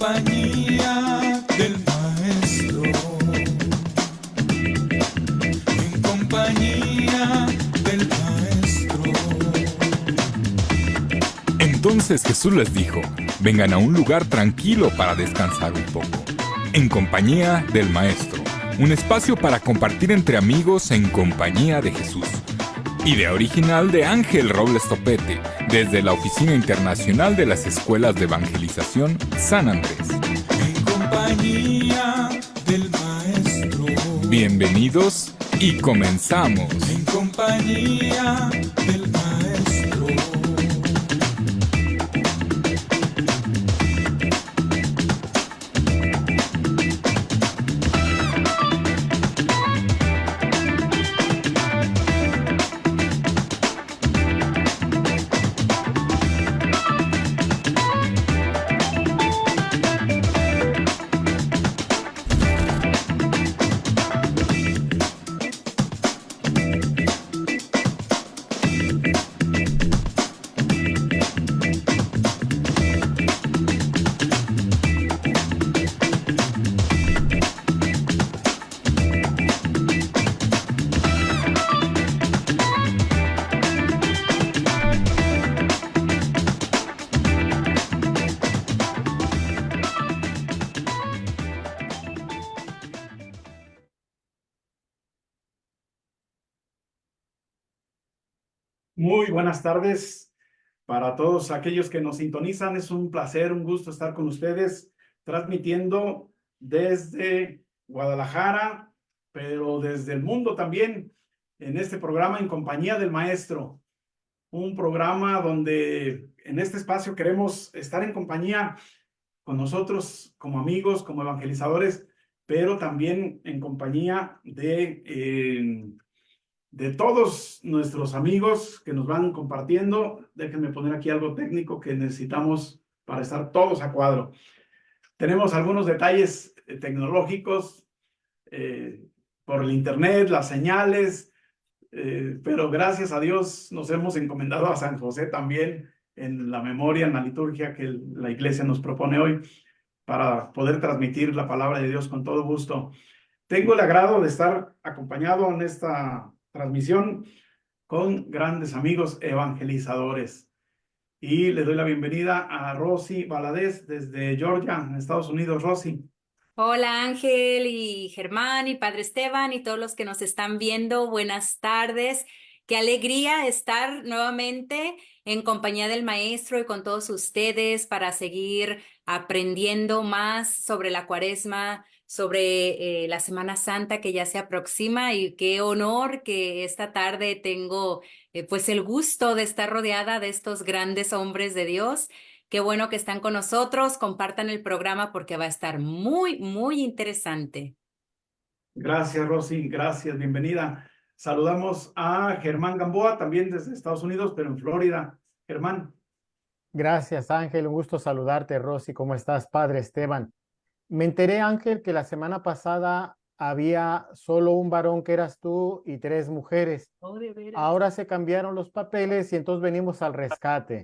compañía del maestro, en compañía del maestro. Entonces Jesús les dijo: vengan a un lugar tranquilo para descansar un poco, en compañía del maestro, un espacio para compartir entre amigos en compañía de Jesús. Idea original de Ángel Robles Topete, desde la Oficina Internacional de las Escuelas de Evangelización San Andrés. En compañía del maestro. Bienvenidos y comenzamos. En compañía del maestro. Muy buenas tardes para todos aquellos que nos sintonizan. Es un placer, un gusto estar con ustedes, transmitiendo desde Guadalajara, pero desde el mundo también, en este programa En Compañía del Maestro. Un programa donde en este espacio queremos estar en compañía con nosotros como amigos, como evangelizadores, pero también en compañía de todos nuestros amigos que nos van compartiendo. Déjenme poner aquí algo técnico que necesitamos para estar todos a cuadro. Tenemos algunos detalles tecnológicos por el internet, las señales, pero gracias a Dios nos hemos encomendado a San José también en la memoria, en la liturgia que la iglesia nos propone hoy para poder transmitir la palabra de Dios con todo gusto. Tengo el agrado de estar acompañado en esta transmisión con grandes amigos evangelizadores. Y le doy la bienvenida a Rosy Valadez desde Georgia, en Estados Unidos. Rosy. Hola Ángel y Germán y Padre Esteban y todos los que nos están viendo, buenas tardes. Qué alegría estar nuevamente en compañía del maestro y con todos ustedes para seguir aprendiendo más sobre la Cuaresma, sobre la Semana Santa que ya se aproxima, y qué honor que esta tarde tengo pues el gusto de estar rodeada de estos grandes hombres de Dios. Qué bueno que están con nosotros. Compartan el programa porque va a estar muy, muy interesante. Gracias, Rosy. Gracias, bienvenida. Saludamos a Germán Gamboa, también desde Estados Unidos, pero en Florida. Germán. Gracias, Ángel. Un gusto saludarte, Rosy. ¿Cómo estás, Padre Esteban? Me enteré, Ángel, que la semana pasada había solo un varón que eras tú y 3 mujeres. Oh, de veras. Ahora se cambiaron los papeles y entonces venimos al rescate.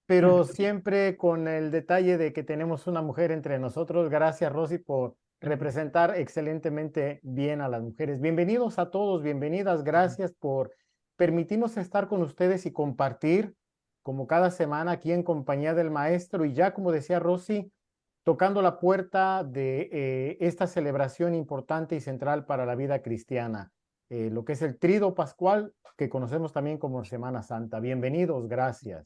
Pero siempre con el detalle de que tenemos una mujer entre nosotros. Gracias, Rosy, por representar excelentemente bien a las mujeres. Bienvenidos a todos, bienvenidas. Gracias por permitirnos estar con ustedes y compartir, como cada semana, aquí en compañía del maestro. Y ya, como decía Rosy, tocando la puerta de esta celebración importante y central para la vida cristiana, lo que es el Tríodo Pascual, que conocemos también como Semana Santa. Bienvenidos, gracias.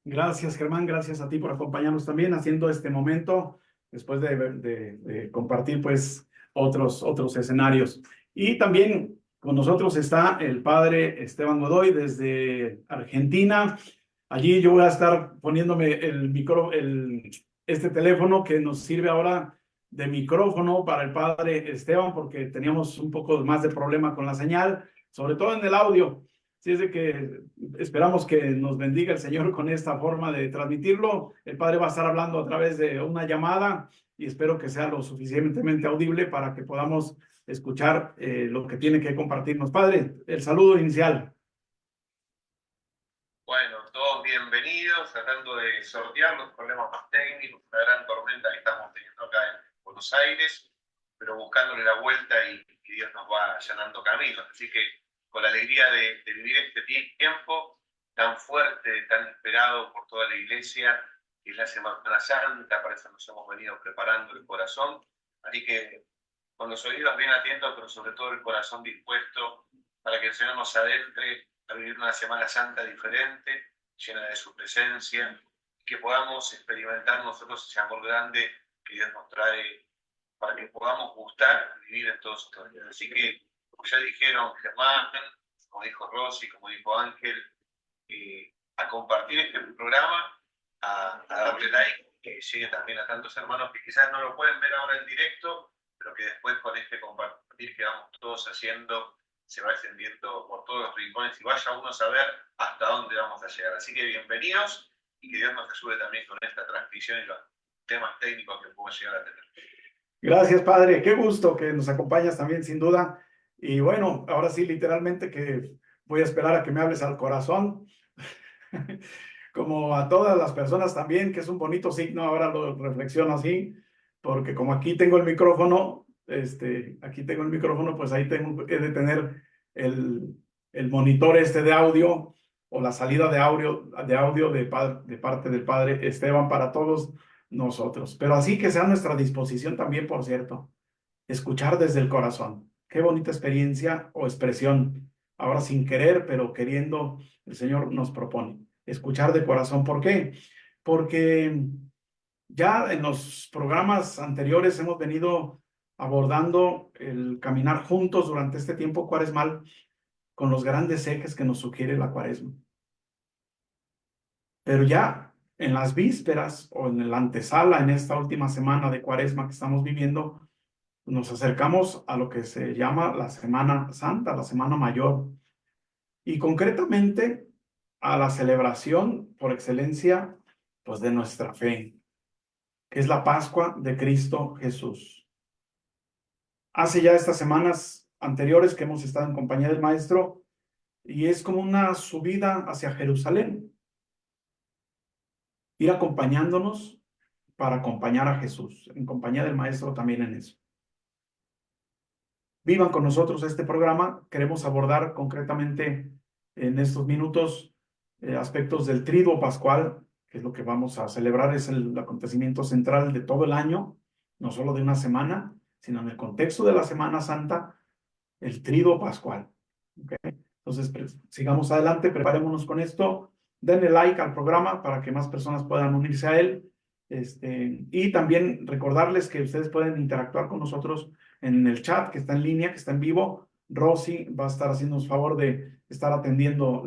Gracias, Germán. Gracias a ti por acompañarnos también haciendo este momento después de compartir pues otros escenarios. Y también con nosotros está el padre Esteban Godoy desde Argentina. Allí yo voy a estar poniéndome este teléfono que nos sirve ahora de micrófono para el padre Esteban, porque teníamos un poco más de problema con la señal, sobre todo en el audio. Así es de que esperamos que nos bendiga el Señor con esta forma de transmitirlo. El Padre va a estar hablando a través de una llamada y espero que sea lo suficientemente audible para que podamos escuchar lo que tiene que compartirnos. Padre, el saludo inicial. Bueno, todos todos bienvenidos, tratando de sortear los problemas más técnicos, una gran tormenta que estamos teniendo acá en Buenos Aires, pero buscándole la vuelta y Dios nos va allanando caminos. Así que con la alegría de vivir este tiempo tan fuerte, tan esperado por toda la iglesia, que es la Semana Santa, para eso nos hemos venido preparando el corazón. Así que con los oídos bien atentos, pero sobre todo el corazón dispuesto para que el Señor nos adentre a vivir una Semana Santa diferente, llena de su presencia, y que podamos experimentar nosotros ese amor grande que Dios nos trae para que podamos gustar vivir en todos estos días. Así que, como ya dijeron Germán, como dijo Rosy, como dijo Ángel, a compartir este programa, a darle like, que llegue también a tantos hermanos que quizás no lo pueden ver ahora en directo, pero que después con este compartir que vamos todos haciendo se va extendiendo por todos los rincones y vaya uno a saber hasta dónde vamos a llegar. Así que bienvenidos y que Dios nos ayude también con esta transmisión y los temas técnicos que podemos llegar a tener. Gracias, Padre. Qué gusto que nos acompañas también, sin duda. Y bueno, ahora sí, literalmente que voy a esperar a que me hables al corazón, como a todas las personas también, que es un bonito signo, ahora lo reflexiono así, porque como aquí tengo el micrófono, pues ahí tengo que tener el monitor de audio o la salida de audio de parte del Padre Esteban para todos nosotros. Pero así que sea a nuestra disposición también, por cierto, escuchar desde el corazón. Qué bonita experiencia o expresión. Ahora sin querer, pero queriendo, el Señor nos propone. Escuchar de corazón. ¿Por qué? Porque ya en los programas anteriores hemos venido abordando el caminar juntos durante este tiempo cuaresmal con los grandes ejes que nos sugiere la Cuaresma. Pero ya en las vísperas o en la antesala, en esta última semana de Cuaresma que estamos viviendo, nos acercamos a lo que se llama la Semana Santa, la Semana Mayor, y concretamente a la celebración por excelencia, pues, de nuestra fe, que es la Pascua de Cristo Jesús. Hace ya estas semanas anteriores que hemos estado en compañía del Maestro, y es como una subida hacia Jerusalén, ir acompañándonos para acompañar a Jesús, en compañía del Maestro también en eso. Vivan con nosotros este programa. Queremos abordar concretamente en estos minutos aspectos del Triduo Pascual, que es lo que vamos a celebrar, es el acontecimiento central de todo el año, no solo de una semana, sino en el contexto de la Semana Santa, el Triduo Pascual. ¿Okay? Entonces, sigamos adelante, preparémonos con esto, denle like al programa para que más personas puedan unirse a él, y también recordarles que ustedes pueden interactuar con nosotros en el chat que está en línea, que está en vivo. Rosy va a estar haciéndonos favor de estar atendiendo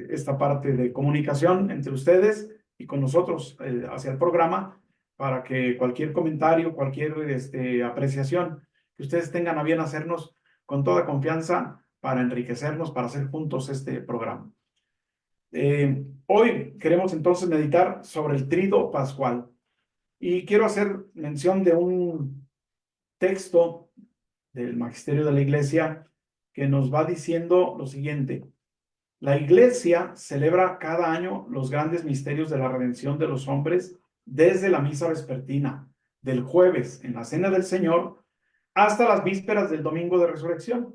esta parte de comunicación entre ustedes y con nosotros hacia el programa, para que cualquier comentario, cualquier apreciación que ustedes tengan a bien hacernos con toda confianza para enriquecernos, para hacer juntos este programa. Hoy queremos entonces meditar sobre el Triduo Pascual y quiero hacer mención de un texto del Magisterio de la Iglesia que nos va diciendo lo siguiente: la Iglesia celebra cada año los grandes misterios de la redención de los hombres desde la misa vespertina del jueves en la Cena del Señor hasta las vísperas del Domingo de Resurrección.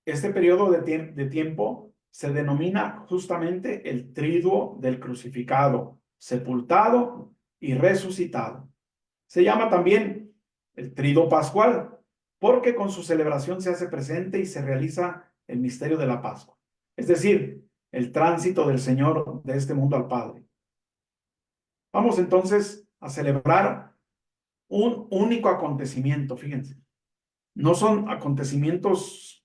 Este periodo de tiempo se denomina justamente el Triduo del crucificado, sepultado y resucitado. Se llama también el Triduo Pascual, porque con su celebración se hace presente y se realiza el misterio de la Pascua, es decir, el tránsito del Señor de este mundo al Padre. Vamos entonces a celebrar un único acontecimiento, fíjense. No son acontecimientos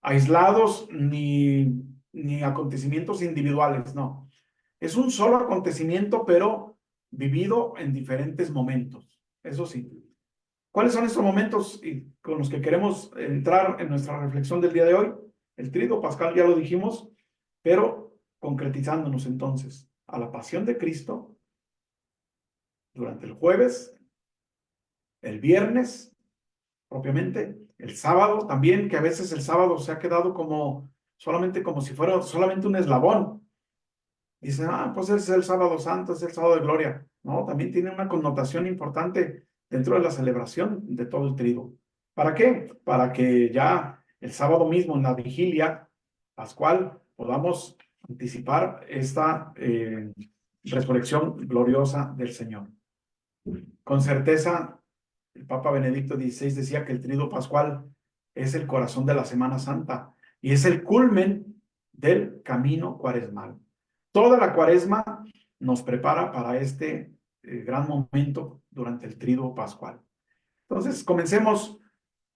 aislados ni acontecimientos individuales, no. Es un solo acontecimiento, pero vivido en diferentes momentos, eso sí. ¿Cuáles son estos momentos con los que queremos entrar en nuestra reflexión del día de hoy? El Triduo Pascual ya lo dijimos, pero concretizándonos entonces a la pasión de Cristo durante el jueves, el viernes, propiamente, el sábado también, que a veces el sábado se ha quedado solamente como si fuera solamente un eslabón Dicen, pues es el sábado santo, es el sábado de gloria. No, también tiene una connotación importante dentro de la celebración de todo el triduo. ¿Para qué? Para que ya el sábado mismo, en la vigilia pascual, podamos anticipar esta resurrección gloriosa del Señor. Con certeza, el Papa Benedicto XVI decía que el triduo pascual es el corazón de la Semana Santa y es el culmen del camino cuaresmal. Toda la cuaresma nos prepara para este gran momento durante el triduo pascual. Entonces, comencemos,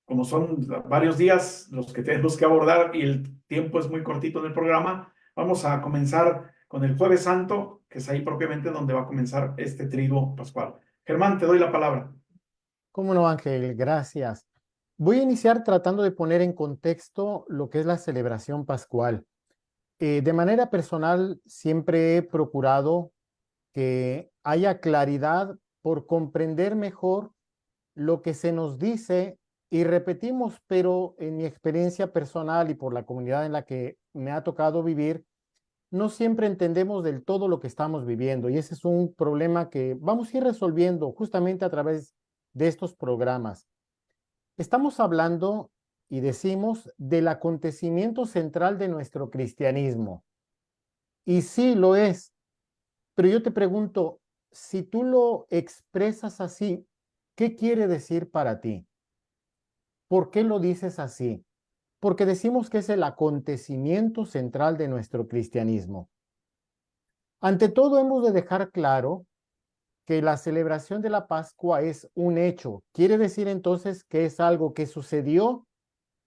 como son varios días los que tenemos que abordar y el tiempo es muy cortito en el programa, vamos a comenzar con el Jueves Santo, que es ahí propiamente donde va a comenzar este triduo pascual. Germán, te doy la palabra. ¿Cómo no, Ángel? Gracias. Voy a iniciar tratando de poner en contexto lo que es la celebración pascual. De manera personal, siempre he procurado que haya claridad por comprender mejor lo que se nos dice y repetimos, pero en mi experiencia personal y por la comunidad en la que me ha tocado vivir, no siempre entendemos del todo lo que estamos viviendo y ese es un problema que vamos a ir resolviendo justamente a través de estos programas. Estamos hablando y decimos del acontecimiento central de nuestro cristianismo. Y sí lo es, pero yo te pregunto, si tú lo expresas así, ¿qué quiere decir para ti? ¿Por qué lo dices así? Porque decimos que es el acontecimiento central de nuestro cristianismo. Ante todo, hemos de dejar claro que la celebración de la Pascua es un hecho. Quiere decir entonces que es algo que sucedió,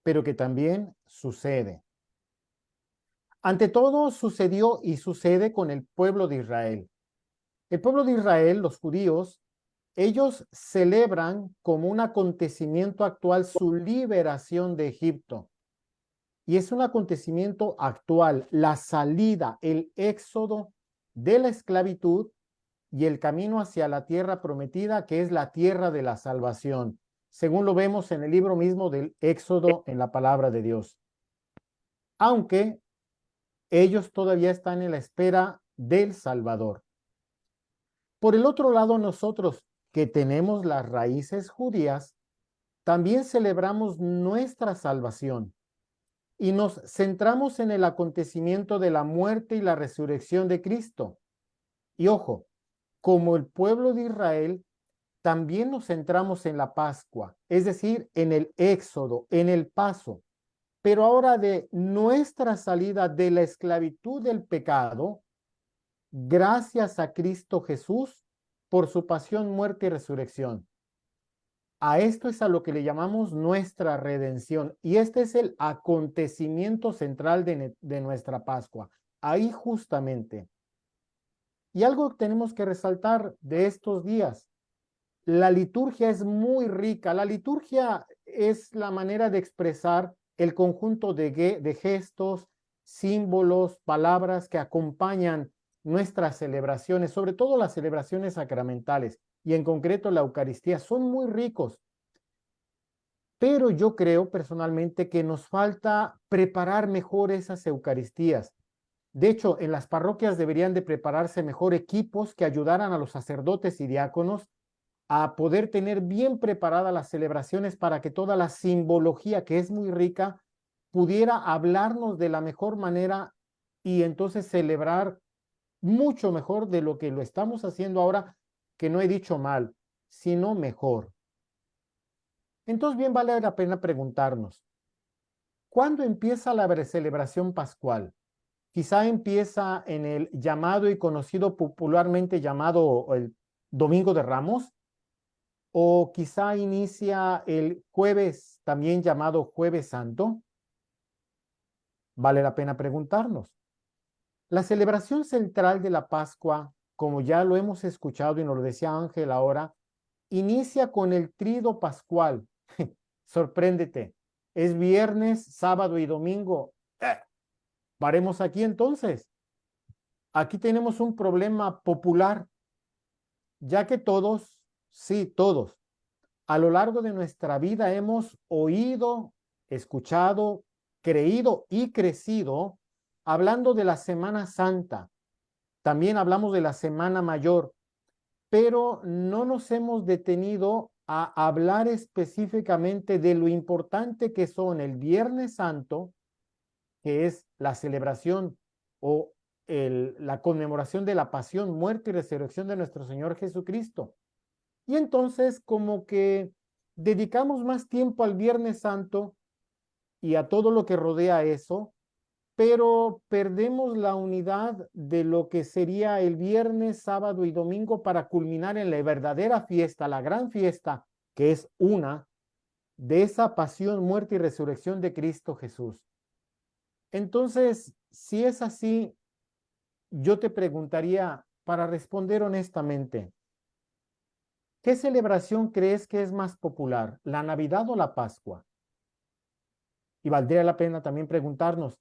pero que también sucede. Ante todo, sucedió y sucede con el pueblo de Israel. El pueblo de Israel, los judíos, ellos celebran como un acontecimiento actual su liberación de Egipto. Y es un acontecimiento actual, la salida, el éxodo de la esclavitud y el camino hacia la tierra prometida, que es la tierra de la salvación, según lo vemos en el libro mismo del Éxodo en la palabra de Dios. Aunque ellos todavía están en la espera del Salvador. Por el otro lado, nosotros que tenemos las raíces judías, también celebramos nuestra salvación y nos centramos en el acontecimiento de la muerte y la resurrección de Cristo. Y ojo, como el pueblo de Israel, también nos centramos en la Pascua, es decir, en el éxodo, en el paso, pero ahora de nuestra salida de la esclavitud del pecado, gracias a Cristo Jesús por su pasión, muerte y resurrección. A esto es a lo que le llamamos nuestra redención y este es el acontecimiento central de nuestra Pascua. Ahí justamente. Y algo que tenemos que resaltar de estos días, la liturgia es muy rica. La liturgia es la manera de expresar el conjunto de gestos, símbolos, palabras que acompañan nuestras celebraciones, sobre todo las celebraciones sacramentales y en concreto la Eucaristía, son muy ricos. Pero yo creo personalmente que nos falta preparar mejor esas Eucaristías. De hecho, en las parroquias deberían de prepararse mejor equipos que ayudaran a los sacerdotes y diáconos a poder tener bien preparadas las celebraciones para que toda la simbología, que es muy rica, pudiera hablarnos de la mejor manera y entonces celebrar mucho mejor de lo que lo estamos haciendo ahora, que no he dicho mal, sino mejor. Entonces, bien vale la pena preguntarnos, ¿cuándo empieza la celebración pascual? Quizá empieza en el llamado y conocido popularmente llamado el Domingo de Ramos, o quizá inicia el jueves, también llamado Jueves Santo. Vale la pena preguntarnos. La celebración central de la Pascua, como ya lo hemos escuchado y nos lo decía Ángel ahora, inicia con el trido pascual. Sorpréndete, es viernes, sábado y domingo. Paremos aquí entonces. Aquí tenemos un problema popular, ya que todos, sí, todos, a lo largo de nuestra vida hemos oído, escuchado, creído y crecido hablando de la Semana Santa, También hablamos de la Semana Mayor, pero no nos hemos detenido a hablar específicamente de lo importante que son el Viernes Santo, que es la celebración o la conmemoración de la pasión, muerte y resurrección de nuestro Señor Jesucristo. Y entonces como que dedicamos más tiempo al Viernes Santo y a todo lo que rodea eso, pero perdemos la unidad de lo que sería el viernes, sábado y domingo para culminar en la verdadera fiesta, la gran fiesta, que es una de esa pasión, muerte y resurrección de Cristo Jesús. Entonces, si es así, yo te preguntaría, para responder honestamente, ¿qué celebración crees que es más popular, la Navidad o la Pascua? Y valdría la pena también preguntarnos,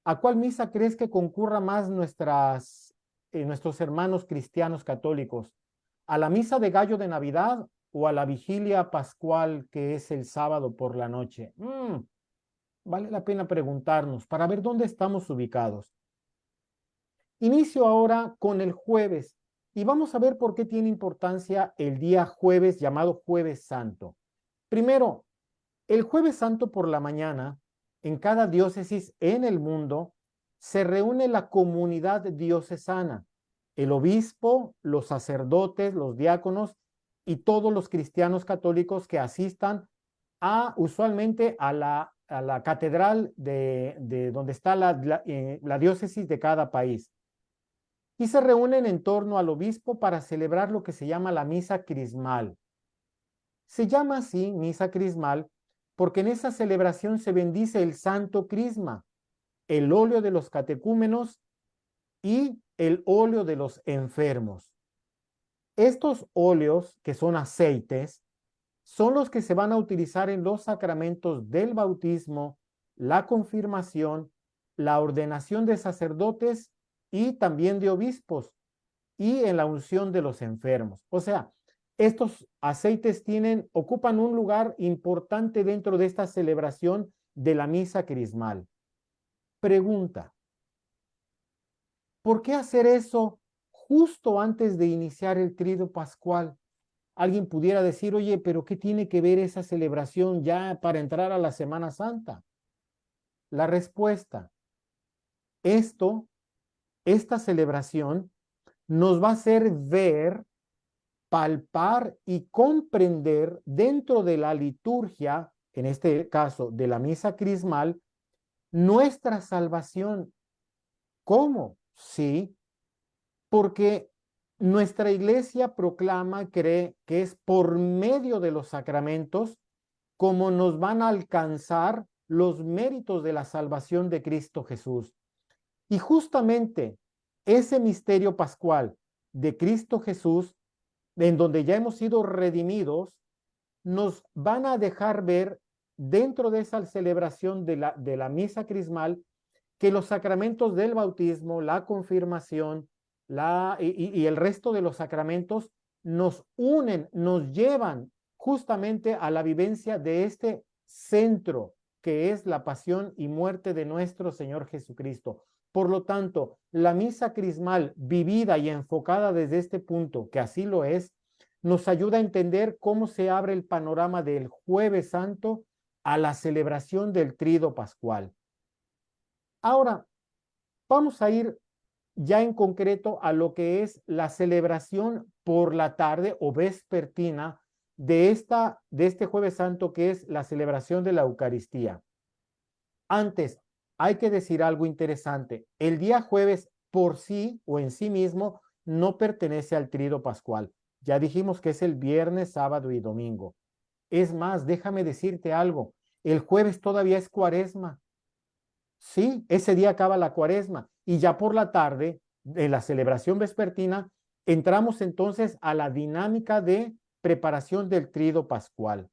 ¿a cuál misa crees que concurra más nuestros hermanos cristianos católicos? ¿A la misa de gallo de Navidad o a la vigilia pascual que es el sábado por la noche? Vale la pena preguntarnos para ver dónde estamos ubicados. Inicio ahora con el jueves y vamos a ver por qué tiene importancia el día jueves llamado Jueves Santo. Primero, el Jueves Santo por la mañana, en cada diócesis en el mundo, se reúne la comunidad diocesana, el obispo, los sacerdotes, los diáconos y todos los cristianos católicos que asistan usualmente a la catedral de donde está la diócesis de cada país. Y se reúnen en torno al obispo para celebrar lo que se llama la misa crismal. Se llama así misa crismal porque en esa celebración se bendice el santo crisma, el óleo de los catecúmenos y el óleo de los enfermos. Estos óleos, que son aceites, son los que se van a utilizar en los sacramentos del bautismo, la confirmación, la ordenación de sacerdotes y también de obispos, y en la unción de los enfermos. O sea, estos aceites ocupan un lugar importante dentro de esta celebración de la misa crismal. Pregunta, ¿por qué hacer eso justo antes de iniciar el Tríodo Pascual? Alguien pudiera decir, oye, pero ¿qué tiene que ver esa celebración ya para entrar a la Semana Santa? La respuesta, esta celebración nos va a hacer ver, palpar y comprender dentro de la liturgia, en este caso de la misa crismal, nuestra salvación. ¿Cómo? Sí, porque nuestra iglesia proclama, cree que es por medio de los sacramentos como nos van a alcanzar los méritos de la salvación de Cristo Jesús. Y justamente ese misterio pascual de Cristo Jesús, en donde ya hemos sido redimidos, nos van a dejar ver dentro de esa celebración de la misa crismal que los sacramentos del bautismo, la confirmación y el resto de los sacramentos nos unen, nos llevan justamente a la vivencia de este centro que es la pasión y muerte de nuestro Señor Jesucristo. Por lo tanto, la misa crismal vivida y enfocada desde este punto, que así lo es, nos ayuda a entender cómo se abre el panorama del Jueves Santo a la celebración del Tríodo Pascual. Ahora, vamos a ir ya en concreto a lo que es la celebración por la tarde o vespertina de este Jueves Santo, que es la celebración de la Eucaristía. Antes, hay que decir algo interesante. El día jueves por sí o en sí mismo no pertenece al Tríodo Pascual. Ya dijimos que es el viernes, sábado y domingo. Es más, déjame decirte algo. El jueves todavía es Cuaresma. Sí, ese día acaba la Cuaresma y ya por la tarde, en la celebración vespertina, entramos entonces a la dinámica de preparación del Tríodo Pascual.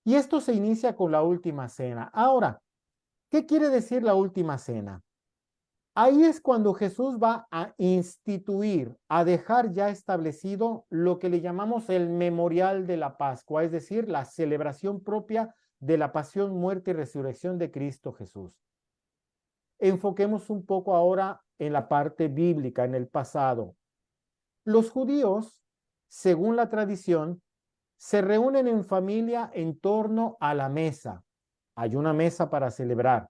Y esto se inicia con la última cena. Ahora, ¿qué quiere decir la última cena? Ahí es cuando Jesús va a instituir, a dejar ya establecido lo que le llamamos el memorial de la Pascua, es decir, la celebración propia de la pasión, muerte y resurrección de Cristo Jesús. enfoquemos un poco ahora en la parte bíblica, en el pasado. Los judíos, según la tradición, se reúnen en familia en torno a la mesa. Hay una mesa para celebrar.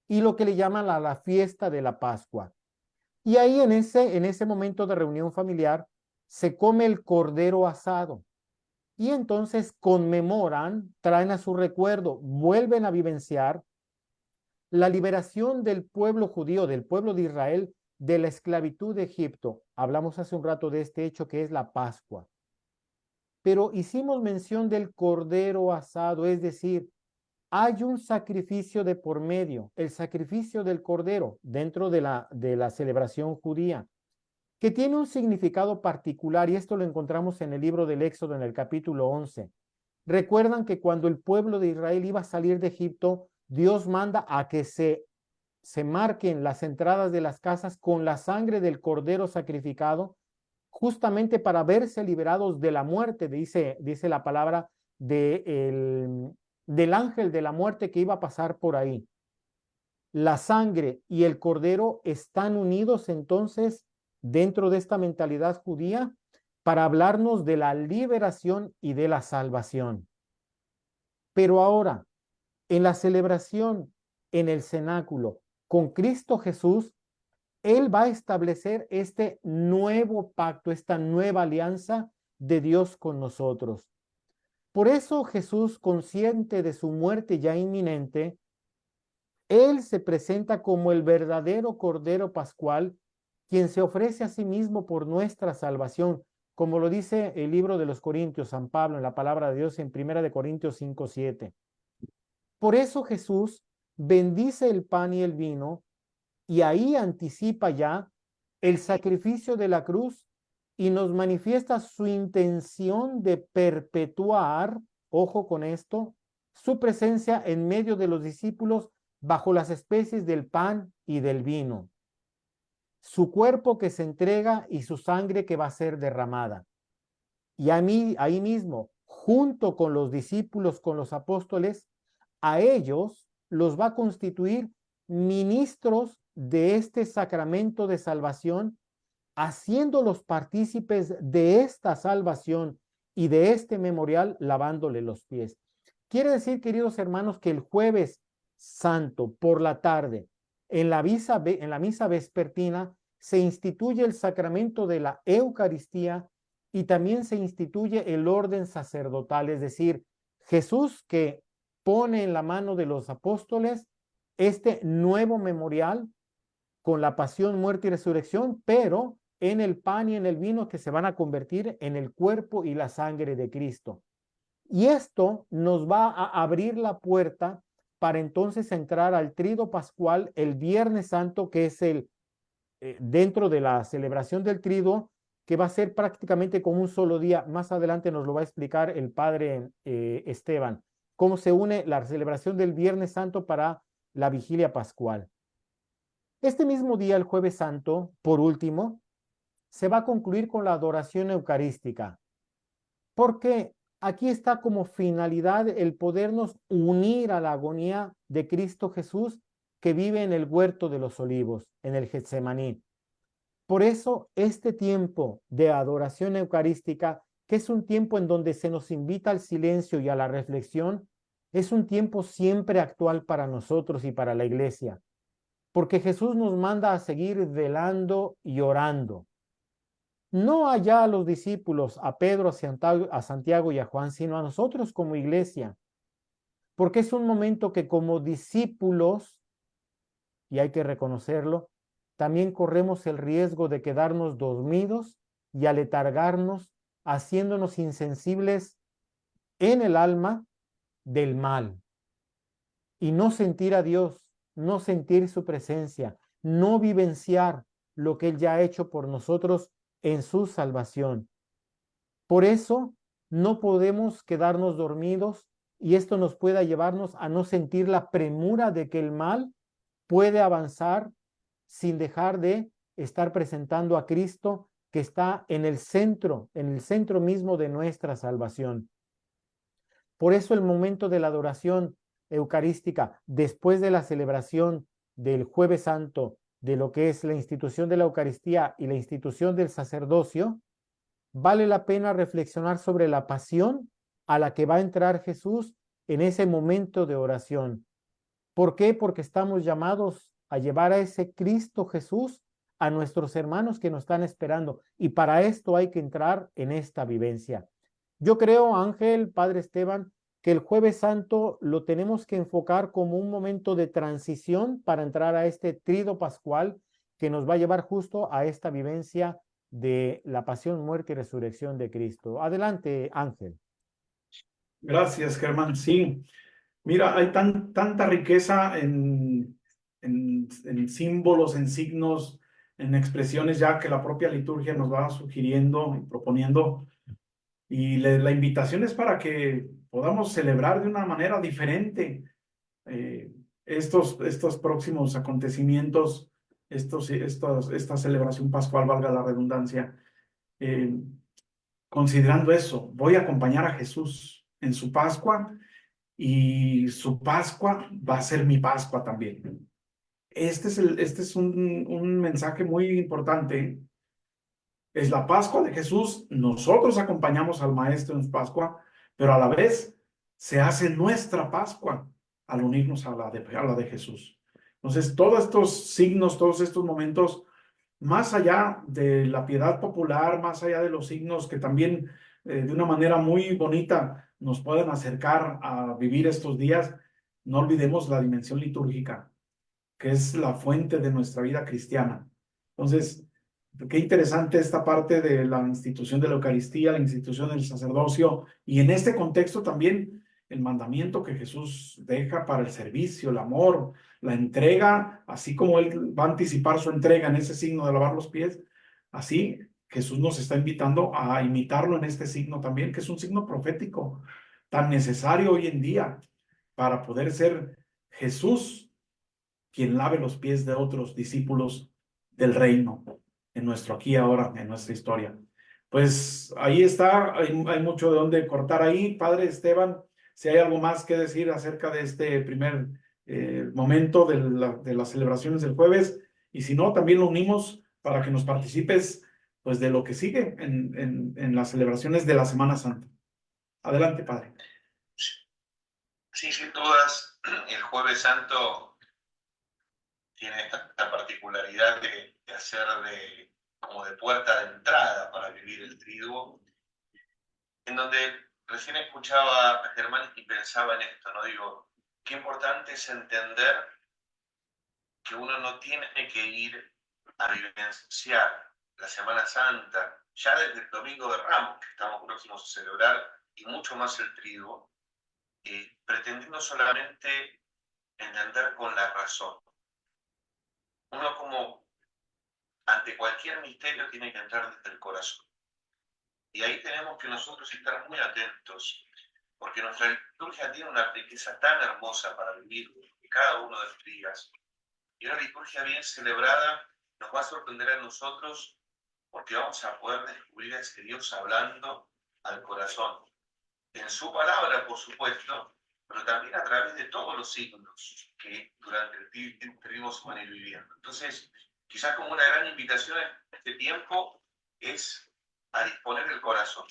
Y lo que le llaman la fiesta de la Pascua. Y ahí en ese momento de reunión familiar se come el cordero asado. Y entonces conmemoran, traen a su recuerdo, vuelven a vivenciar la liberación del pueblo judío, del pueblo de Israel, de la esclavitud de Egipto. Hablamos hace un rato de este hecho que es la Pascua. Pero hicimos mención del cordero asado, es decir, hay un sacrificio de por medio, el sacrificio del cordero dentro de la celebración judía, que tiene un significado particular, y esto lo encontramos en el libro del Éxodo en el capítulo 11. Recuerdan que cuando el pueblo de Israel iba a salir de Egipto, Dios manda a que se marquen las entradas de las casas con la sangre del cordero sacrificado, justamente para verse liberados de la muerte, dice la palabra del ángel de la muerte que iba a pasar por ahí. La sangre y el cordero están unidos entonces dentro de esta mentalidad judía para hablarnos de la liberación y de la salvación. Pero ahora, en la celebración, en el cenáculo, con Cristo Jesús, Él va a establecer este nuevo pacto, esta nueva alianza de Dios con nosotros. Por eso Jesús, consciente de su muerte ya inminente, Él se presenta como el verdadero Cordero Pascual, quien se ofrece a sí mismo por nuestra salvación, como lo dice el libro de los Corintios, San Pablo, en la palabra de Dios en 1 Corintios 5:7. Por eso Jesús bendice el pan y el vino, y ahí anticipa ya el sacrificio de la cruz y nos manifiesta su intención de perpetuar, ojo con esto, su presencia en medio de los discípulos bajo las especies del pan y del vino. Su cuerpo que se entrega y su sangre que va a ser derramada. Y ahí mismo, junto con los discípulos, con los apóstoles, a ellos los va a constituir ministros de este sacramento de salvación, haciéndolos partícipes de esta salvación y de este memorial, lavándole los pies. Quiere decir, queridos hermanos, que el jueves santo por la tarde, en la misa vespertina, se instituye el sacramento de la Eucaristía y también se instituye el orden sacerdotal, es decir, Jesús que pone en la mano de los apóstoles este nuevo memorial con la pasión, muerte y resurrección, pero en el pan y en el vino que se van a convertir en el cuerpo y la sangre de Cristo. Y esto nos va a abrir la puerta para entonces entrar al Trido Pascual el Viernes Santo, que es dentro de la celebración del Trido, que va a ser prácticamente como un solo día. Más adelante nos lo va a explicar el padre Esteban, cómo se une la celebración del Viernes Santo para la vigilia pascual. Este mismo día, el Jueves Santo, por último, se va a concluir con la adoración eucarística, porque aquí está como finalidad el podernos unir a la agonía de Cristo Jesús que vive en el huerto de los olivos, en el Getsemaní. Por eso, este tiempo de adoración eucarística, que es un tiempo en donde se nos invita al silencio y a la reflexión, es un tiempo siempre actual para nosotros y para la iglesia, porque Jesús nos manda a seguir velando y orando. No allá a los discípulos, a Pedro, a Santiago y a Juan, sino a nosotros como iglesia, porque es un momento que como discípulos, y hay que reconocerlo, también corremos el riesgo de quedarnos dormidos y aletargarnos, haciéndonos insensibles en el alma del mal, y no sentir a Dios, no sentir su presencia, no vivenciar lo que Él ya ha hecho por nosotros en su salvación. Por eso no podemos quedarnos dormidos, y esto nos pueda llevarnos a no sentir la premura de que el mal puede avanzar sin dejar de estar presentando a Cristo, que está en el centro mismo de nuestra salvación. Por eso el momento de la adoración eucarística, después de la celebración del Jueves Santo, de lo que es la institución de la Eucaristía y la institución del sacerdocio, vale la pena reflexionar sobre la pasión a la que va a entrar Jesús en ese momento de oración. ¿Por qué? Porque estamos llamados a llevar a ese Cristo Jesús a nuestros hermanos que nos están esperando, y para esto hay que entrar en esta vivencia. Yo creo, Ángel, Padre Esteban, que el Jueves Santo lo tenemos que enfocar como un momento de transición para entrar a este trido pascual que nos va a llevar justo a esta vivencia de la pasión, muerte y resurrección de Cristo. Adelante, Ángel. Gracias, Germán. Sí, mira, hay tanta riqueza en símbolos, en signos, en expresiones ya que la propia liturgia nos va sugiriendo y proponiendo. Y la invitación es para que podamos celebrar de una manera diferente estos próximos acontecimientos, esta celebración pascual, valga la redundancia, eh, considerando eso. Voy a acompañar a Jesús en su Pascua y su Pascua va a ser mi Pascua también. Este es un mensaje muy importante. Es la Pascua de Jesús, nosotros acompañamos al Maestro en su Pascua, pero a la vez se hace nuestra Pascua al unirnos a la de Jesús. Entonces, todos estos signos, todos estos momentos, más allá de la piedad popular, más allá de los signos que también de una manera muy bonita nos pueden acercar a vivir estos días, no olvidemos la dimensión litúrgica, que es la fuente de nuestra vida cristiana. Entonces, qué interesante esta parte de la institución de la Eucaristía, la institución del sacerdocio, y en este contexto también el mandamiento que Jesús deja para el servicio, el amor, la entrega, así como Él va a anticipar su entrega en ese signo de lavar los pies, así Jesús nos está invitando a imitarlo en este signo también, que es un signo profético tan necesario hoy en día para poder ser Jesús quien lave los pies de otros discípulos del reino en nuestro aquí y ahora, en nuestra historia. Pues ahí está, hay mucho de dónde cortar ahí. Padre Esteban, si hay algo más que decir acerca de este primer momento de las celebraciones del jueves, y si no, también lo unimos para que nos participes pues de lo que sigue en las celebraciones de la Semana Santa. Adelante, Padre. Sí, sin dudas, el Jueves Santo tiene esta particularidad de hacer como de puerta de entrada para vivir el triduo, en donde recién escuchaba a Germán y pensaba en esto, ¿no? Digo, qué importante es entender que uno no tiene que ir a vivenciar la Semana Santa, ya desde el Domingo de Ramos, que estamos próximos a celebrar, y mucho más el triduo, pretendiendo solamente entender con la razón. Uno como ante cualquier misterio tiene que entrar desde el corazón. Y ahí tenemos que nosotros estar muy atentos, porque nuestra liturgia tiene una riqueza tan hermosa para vivir cada uno de los días. Y una liturgia bien celebrada nos va a sorprender a nosotros, porque vamos a poder descubrir a ese Dios hablando al corazón. En su palabra, por supuesto, pero también a través de todos los signos que durante el triduo se van a ir viviendo. Entonces, quizás como una gran invitación en este tiempo es a disponer el corazón.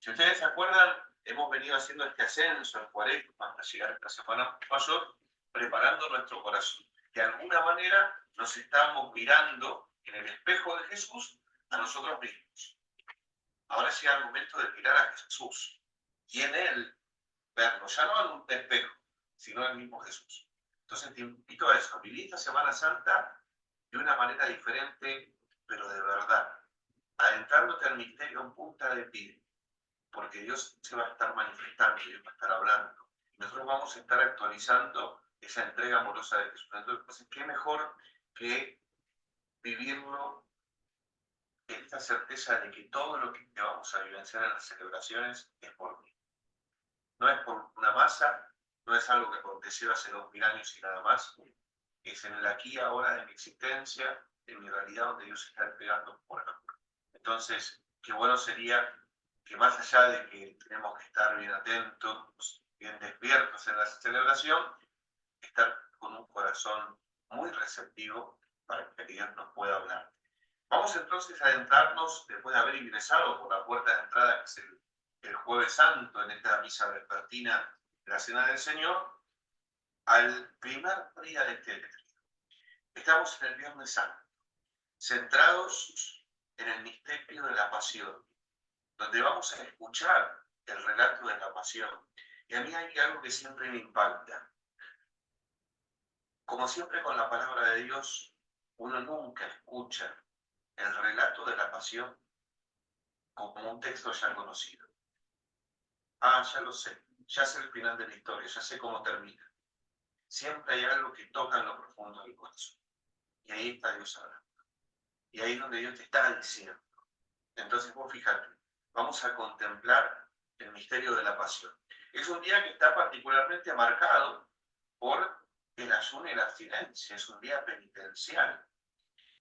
Si ustedes se acuerdan, hemos venido haciendo este ascenso en Cuaresma hasta llegar a esta Semana Mayor, preparando nuestro corazón. De alguna manera nos estamos mirando en el espejo de Jesús a nosotros mismos. Ahora llega el momento de mirar a Jesús y en Él vernos, ya no en un espejo, sino en el mismo Jesús. Entonces te invito a eso, vivir esta Semana Santa de una manera diferente, pero de verdad, adentrándote al misterio en punta de pie, porque Dios se va a estar manifestando, Dios va a estar hablando. Nosotros vamos a estar actualizando esa entrega amorosa de Jesús. Entonces, ¿qué mejor que vivirlo, esta certeza de que todo lo que vamos a vivenciar en las celebraciones es por mí? No es por una masa, no es algo que aconteció hace 2000 años y nada más, es en el aquí y ahora de mi existencia, en mi realidad donde Dios está entregando por amor. Entonces, qué bueno sería que más allá de que tenemos que estar bien atentos, bien despiertos en la celebración, estar con un corazón muy receptivo para que Dios nos pueda hablar. Vamos entonces a adentrarnos, después de haber ingresado por la puerta de entrada, que es el Jueves Santo, en esta misa vespertina de la Cena del Señor, al primer día de este retiro. Estamos en el Viernes Santo, centrados en el misterio de la Pasión, donde vamos a escuchar el relato de la Pasión. Y a mí hay algo que siempre me impacta. Como siempre con la palabra de Dios, uno nunca escucha el relato de la Pasión como un texto ya conocido. Ah, ya lo sé, ya sé el final de la historia, ya sé cómo termina. Siempre hay algo que toca en lo profundo del corazón. Y ahí está Dios hablando. Y ahí es donde Dios te está diciendo. Entonces vos fíjate, vamos a contemplar el misterio de la Pasión. Es un día que está particularmente marcado por el ayuno y la abstinencia, es un día penitencial.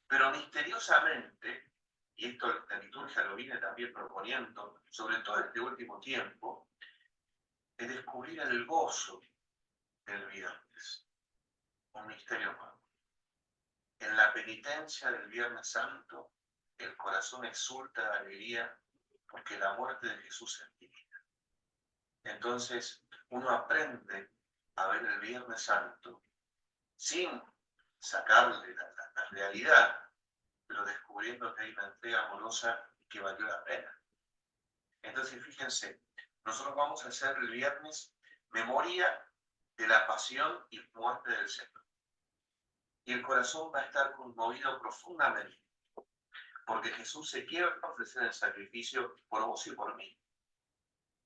Pero misteriosamente, y esto la liturgia lo viene también proponiendo, sobre todo en este último tiempo, es descubrir el gozo del viernes, un misterio nuevo. En la penitencia del Viernes Santo, el corazón exulta de alegría porque la muerte de Jesús es divina. Entonces, uno aprende a ver el Viernes Santo sin sacarle la realidad, pero descubriendo que hay una entrega amorosa que valió la pena. Entonces, fíjense, nosotros vamos a hacer el viernes memoria de la pasión y muerte del Señor. Y el corazón va a estar conmovido profundamente, porque Jesús se quiere ofrecer el sacrificio por vos y por mí.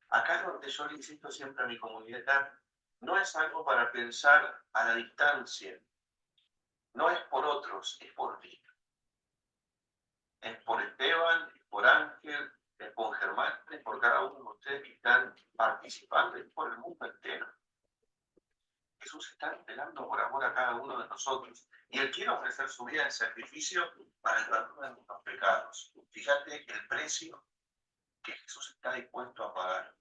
Acá donde yo le insisto siempre a mi comunidad, no es algo para pensar a la distancia, no es por otros, es por mí. Es por Esteban, es por Ángel, es por Germán, es por cada uno de ustedes que están participando, es por el mundo entero. Jesús está esperando por amor a cada uno de nosotros. Y Él quiere ofrecer su vida en sacrificio para el perdón de nuestros pecados. Fíjate el precio que Jesús está dispuesto a pagar.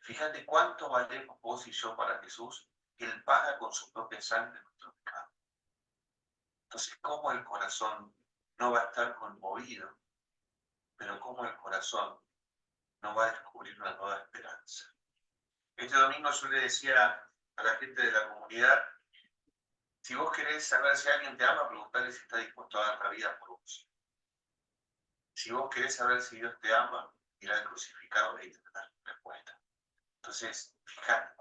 Fíjate cuánto valemos vos y yo para Jesús, que Él paga con su propia sangre nuestros pecados. Entonces, ¿cómo el corazón no va a estar conmovido? Pero ¿cómo el corazón no va a descubrir una nueva esperanza? Este domingo yo le decía a la gente de la comunidad, si vos querés saber si alguien te ama, preguntarle si está dispuesto a dar la vida por vos. Si vos querés saber si Dios te ama, ir al crucificado y te dar respuesta. Entonces, fíjate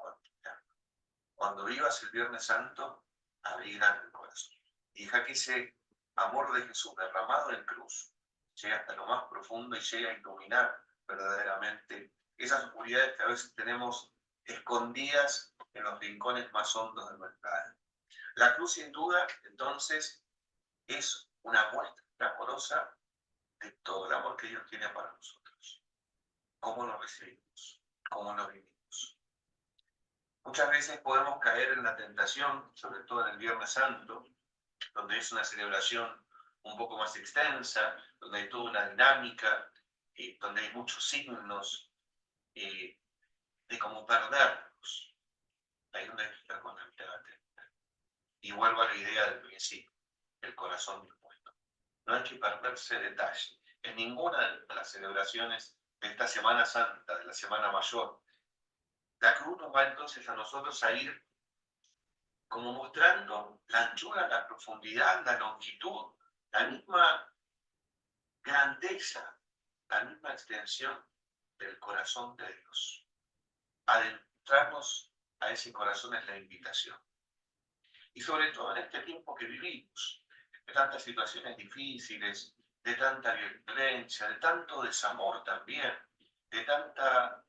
cuando vivas el Viernes Santo, abrí grande el corazón. Y deja que ese amor de Jesús derramado en cruz llegue hasta lo más profundo y llegue a iluminar verdaderamente esas oscuridades que a veces tenemos escondidas en los rincones más hondos de nuestra alma. La cruz, sin duda, entonces, es una muestra amorosa de todo el amor que Dios tiene para nosotros. ¿Cómo lo recibimos? ¿Cómo lo vivimos? Muchas veces podemos caer en la tentación, sobre todo en el Viernes Santo, donde es una celebración un poco más extensa, donde hay toda una dinámica, donde hay muchos signos, de cómo perdernos. Ahí donde hay que estar con la mirada atenta. Y vuelvo a la idea del principio, el corazón dispuesto. No hay que perderse detalle. En ninguna de las celebraciones de esta Semana Santa, de la Semana Mayor, la cruz nos va entonces a nosotros a ir como mostrando la anchura, la profundidad, la longitud, la misma grandeza, la misma extensión del corazón de Dios. Adentrarnos a ese corazón es la invitación. Y sobre todo en este tiempo que vivimos, de tantas situaciones difíciles, de tanta violencia, de tanto desamor también, de tanta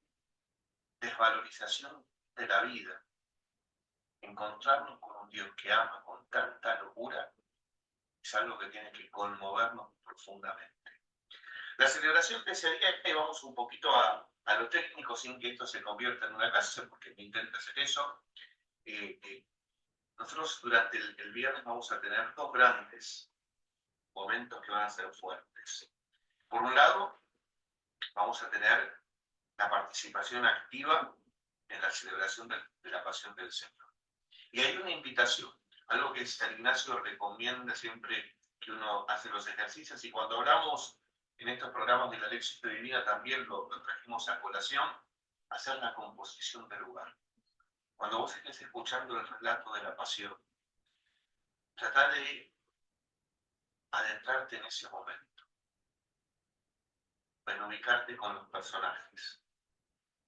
desvalorización de la vida, encontrarnos con un Dios que ama con tanta locura es algo que tiene que conmovernos profundamente. La celebración de ese día, que vamos un poquito a lo técnico sin que esto se convierta en una clase, porque me intenta hacer eso. Nosotros durante el viernes vamos a tener dos grandes momentos que van a ser fuertes. Por un lado, vamos a tener la participación activa en la celebración de la Pasión del Señor. Y hay una invitación. algo que San Ignacio recomienda siempre que uno hace los ejercicios, y cuando hablamos en estos programas de la lección divina también lo trajimos a colación, hacer la composición del lugar. Cuando vos estés escuchando el relato de la pasión, trata de adentrarte en ese momento, en ubicarte con los personajes,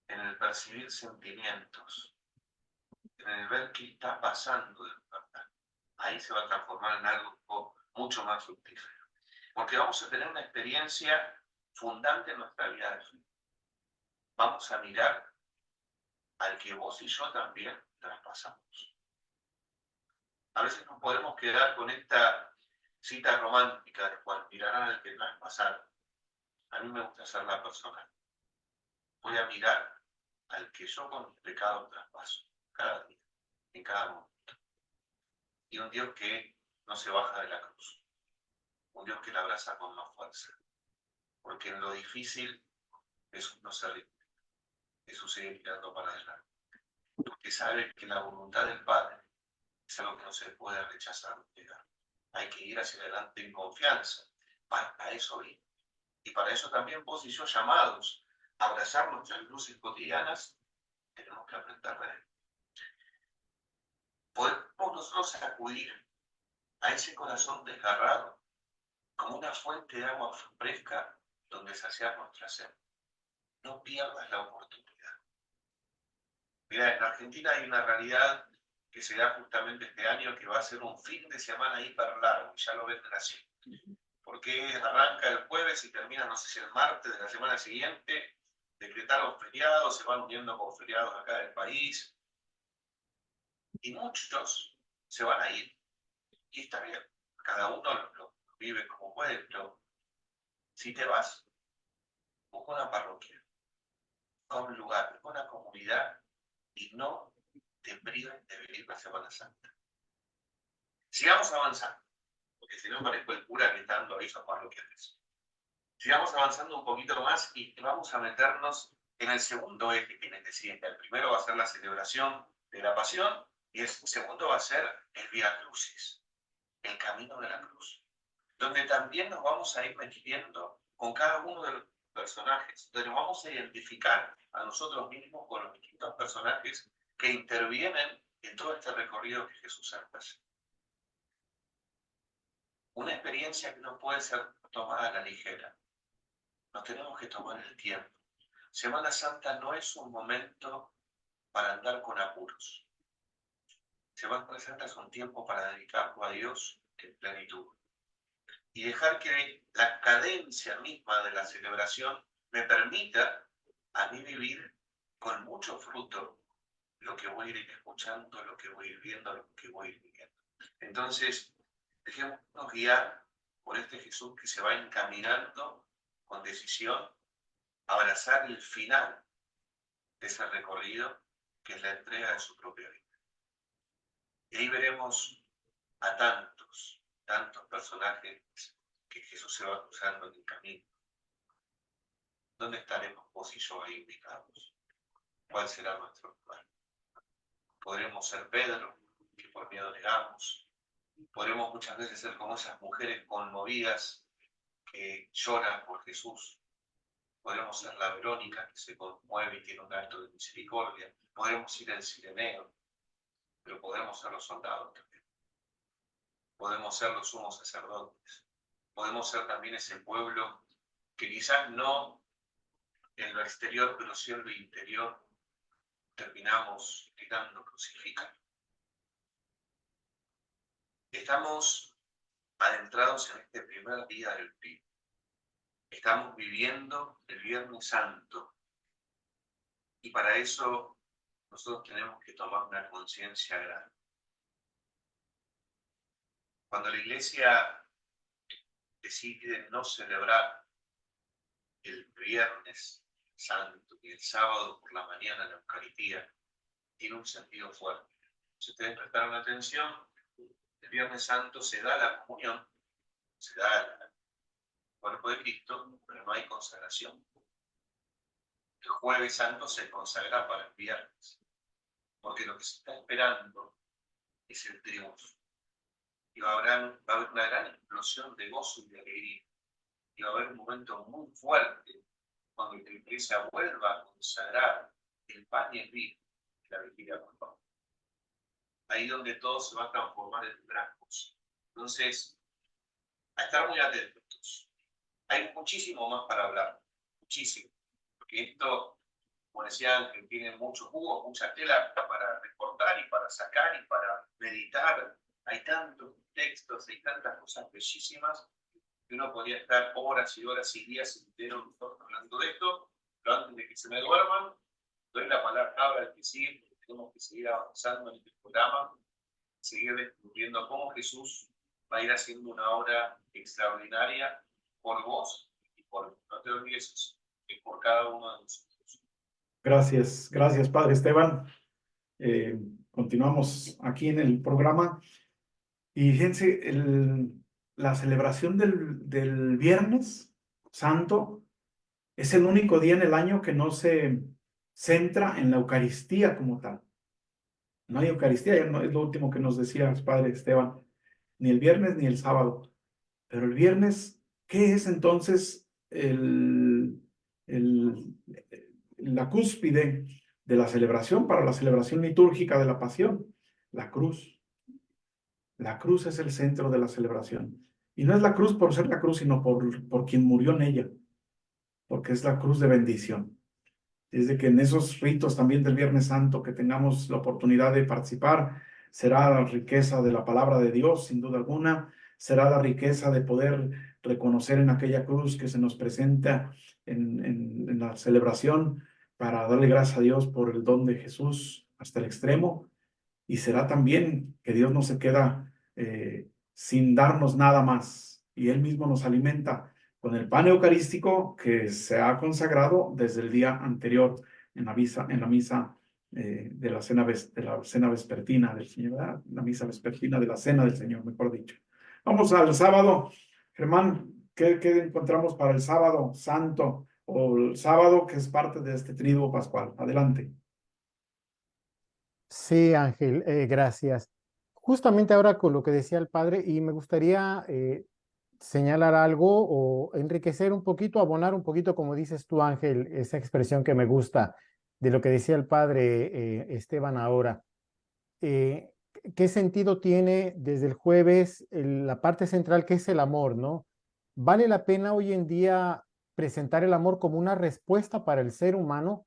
en el percibir sentimientos, en el ver qué está pasando de verdad. Ahí se va a transformar en algo mucho más fructífero. Porque vamos a tener una experiencia fundante en nuestra vida de fe. Vamos a mirar al que vos y yo también traspasamos. A veces nos podemos quedar con esta cita romántica de Juan, mirarán al que traspasaron. A mí me gusta ser la persona. Voy a mirar al que yo con mis pecados traspaso, cada día, en cada momento. Y un Dios que no se baja de la cruz. Un Dios que la abraza con más fuerza. Porque en lo difícil Jesús no se rinde. Jesús sigue mirando para adelante. Porque sabe que la voluntad del Padre es algo que no se puede rechazar. Hay que ir hacia adelante en confianza. Para eso vino. Y para eso también vos y yo, llamados a abrazar nuestras luces cotidianas, tenemos que aprender de él. Podemos nosotros acudir a ese corazón desgarrado como una fuente de agua fresca donde saciar nuestra sed. No pierdas la oportunidad. Mira, en Argentina hay una realidad que se da justamente este año, que va a ser un fin de semana hiper largo, y ya lo ven así. Porque arranca el jueves y termina, no sé si el martes de la semana siguiente, decretaron feriados, se van uniendo con feriados acá del país, y muchos se van a ir. Y está bien, cada uno lo vive como puede, pero si te vas, busca una parroquia, busca un lugar, busca una comunidad, y no te priven de vivir la Semana Santa. Sigamos avanzando, porque si no parezco el cura que está dando avisos parroquiales. Sigamos avanzando un poquito más y vamos a meternos en el segundo eje, que es el siguiente. El primero va a ser la celebración de la Pasión, y el segundo va a ser el Vía Crucis, el camino de la cruz, donde también nos vamos a ir metiendo con cada uno de los personajes, donde nos vamos a identificar a nosotros mismos con los distintos personajes que intervienen en todo este recorrido que Jesús hace. Una experiencia que no puede ser tomada a la ligera. Nos tenemos que tomar el tiempo. Semana Santa no es un momento para andar con apuros. Semana Santa es un tiempo para dedicarlo a Dios en plenitud. Y dejar que la cadencia misma de la celebración me permita a mí vivir con mucho fruto lo que voy a ir escuchando, lo que voy a ir viendo, lo que voy a ir viviendo. Entonces, dejémonos guiar por este Jesús que se va encaminando con decisión a abrazar el final de ese recorrido, que es la entrega de su propia vida. Y ahí veremos a tantos personajes que Jesús se va cruzando en el camino. ¿Dónde estaremos vos y yo ahí ubicados? ¿Cuál será nuestro lugar? Podremos ser Pedro, que por miedo negamos. Podremos muchas veces ser como esas mujeres conmovidas que lloran por Jesús. Podremos ser la Verónica, que se conmueve y tiene un acto de misericordia. Podremos ir el Cireneo, pero podemos ser los soldados también. Podemos ser los sumos sacerdotes. Podemos ser también ese pueblo que quizás no en lo exterior, pero sí en lo interior, terminamos gritando crucificar. Estamos adentrados en este primer día del Pi. Estamos viviendo el Viernes Santo. Y para eso nosotros tenemos que tomar una conciencia grande. Cuando la Iglesia decide no celebrar el Viernes Santo y el sábado por la mañana la Eucaristía, tiene un sentido fuerte. Si ustedes prestaron atención, el Viernes Santo se da la comunión, se da el cuerpo de Cristo, pero no hay consagración. El Jueves Santo se consagra para el viernes, porque lo que se está esperando es el triunfo. y va a haber una gran explosión de gozo y de alegría. Y va a haber un momento muy fuerte cuando la iglesia vuelva a consagrar el pan y el vino de la vigilia pascual. Ahí donde todo se va a transformar en gran cosa. Entonces, a estar muy atentos. Hay muchísimo más para hablar, muchísimo. Porque esto, como decía Ángel, tiene mucho jugo, mucha tela para recortar y para sacar y para meditar. Hay tantos textos, hay tantas cosas bellísimas que uno podría estar horas y horas y días enteros hablando de esto. Pero antes de que se me duerman, doy la palabra al que sigue, porque tenemos que seguir avanzando en este programa, seguir descubriendo cómo Jesús va a ir haciendo una obra extraordinaria por vos y por mí. No te olvides eso, es por cada uno de nosotros. Gracias, gracias, Padre Esteban. Continuamos aquí en el programa. Y fíjense, la celebración del Viernes Santo es el único día en el año que no se centra en la Eucaristía como tal. No hay Eucaristía, ya no, es lo último que nos decía el Padre Esteban, ni el viernes ni el sábado. Pero el viernes, ¿qué es entonces la cúspide de la celebración para la celebración litúrgica de la Pasión? La cruz. La cruz es el centro de la celebración. Y no es la cruz por ser la cruz, sino por quien murió en ella, porque es la cruz de bendición. Desde que en esos ritos también del Viernes Santo que tengamos la oportunidad de participar, será la riqueza de la palabra de Dios, sin duda alguna, será la riqueza de poder reconocer en aquella cruz que se nos presenta en la celebración para darle gracias a Dios por el don de Jesús hasta el extremo. Y será también que Dios no se queda sin darnos nada más, y Él mismo nos alimenta con el pan eucarístico que se ha consagrado desde el día anterior en la misa de la cena vespertina del Señor, ¿verdad? La misa vespertina de la cena del Señor, mejor dicho. Vamos al sábado. Germán, ¿qué encontramos para el sábado santo o el sábado que es parte de este triduo pascual? Adelante. Sí, Ángel, gracias. Justamente ahora con lo que decía el padre, y me gustaría señalar algo o enriquecer un poquito, abonar un poquito, como dices tú, Ángel, esa expresión que me gusta de lo que decía el padre Esteban ahora. ¿Qué sentido tiene desde el jueves la parte central que es el amor, ¿no? ¿Vale la pena hoy en día presentar el amor como una respuesta para el ser humano?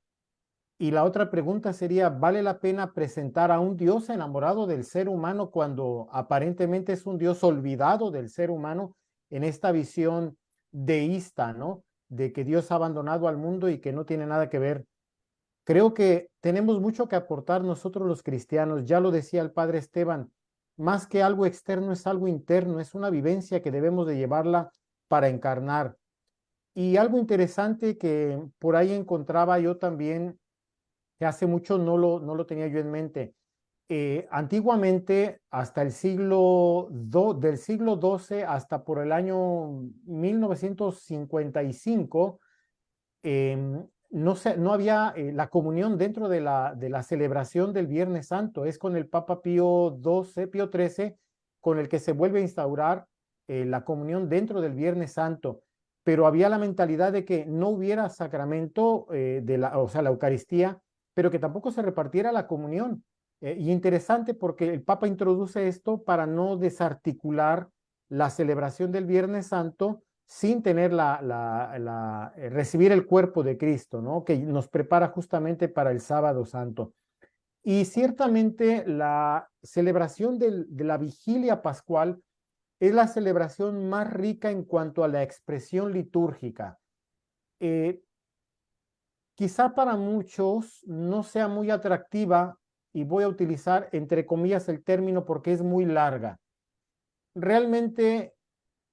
Y la otra pregunta sería, ¿vale la pena presentar a un Dios enamorado del ser humano cuando aparentemente es un Dios olvidado del ser humano en esta visión deísta, ¿no? De que Dios ha abandonado al mundo y que no tiene nada que ver. Creo que tenemos mucho que aportar nosotros los cristianos. Ya lo decía el padre Esteban, más que algo externo es algo interno, es una vivencia que debemos de llevarla para encarnar. Y algo interesante que por ahí encontraba yo también, que hace mucho no lo tenía yo en mente. Antiguamente, hasta el del siglo XII hasta por el año 1955, no había la comunión dentro de la celebración del Viernes Santo. Es con el Papa Pío XIII, con el que se vuelve a instaurar la comunión dentro del Viernes Santo. Pero había la mentalidad de que no hubiera sacramento, o sea, la Eucaristía, pero que tampoco se repartiera la comunión. Y interesante porque el Papa introduce esto para no desarticular la celebración del Viernes Santo sin tener recibir el cuerpo de Cristo, ¿no? Que nos prepara justamente para el Sábado Santo. Y ciertamente la celebración de la vigilia pascual es la celebración más rica en cuanto a la expresión litúrgica. Quizá para muchos no sea muy atractiva, y voy a utilizar entre comillas el término porque es muy larga. Realmente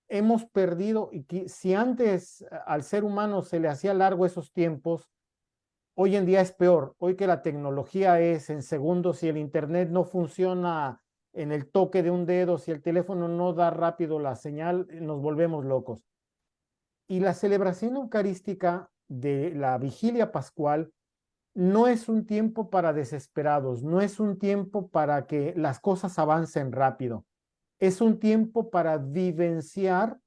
hemos perdido, y si antes al ser humano se le hacía largo esos tiempos, hoy en día es peor. Hoy que la tecnología es en segundos, si el internet no funciona en el toque de un dedo, si el teléfono no da rápido la señal, nos volvemos locos. Y la celebración eucarística de la vigilia pascual no es un tiempo para desesperados, no es un tiempo para que las cosas avancen rápido. Es un tiempo para vivenciar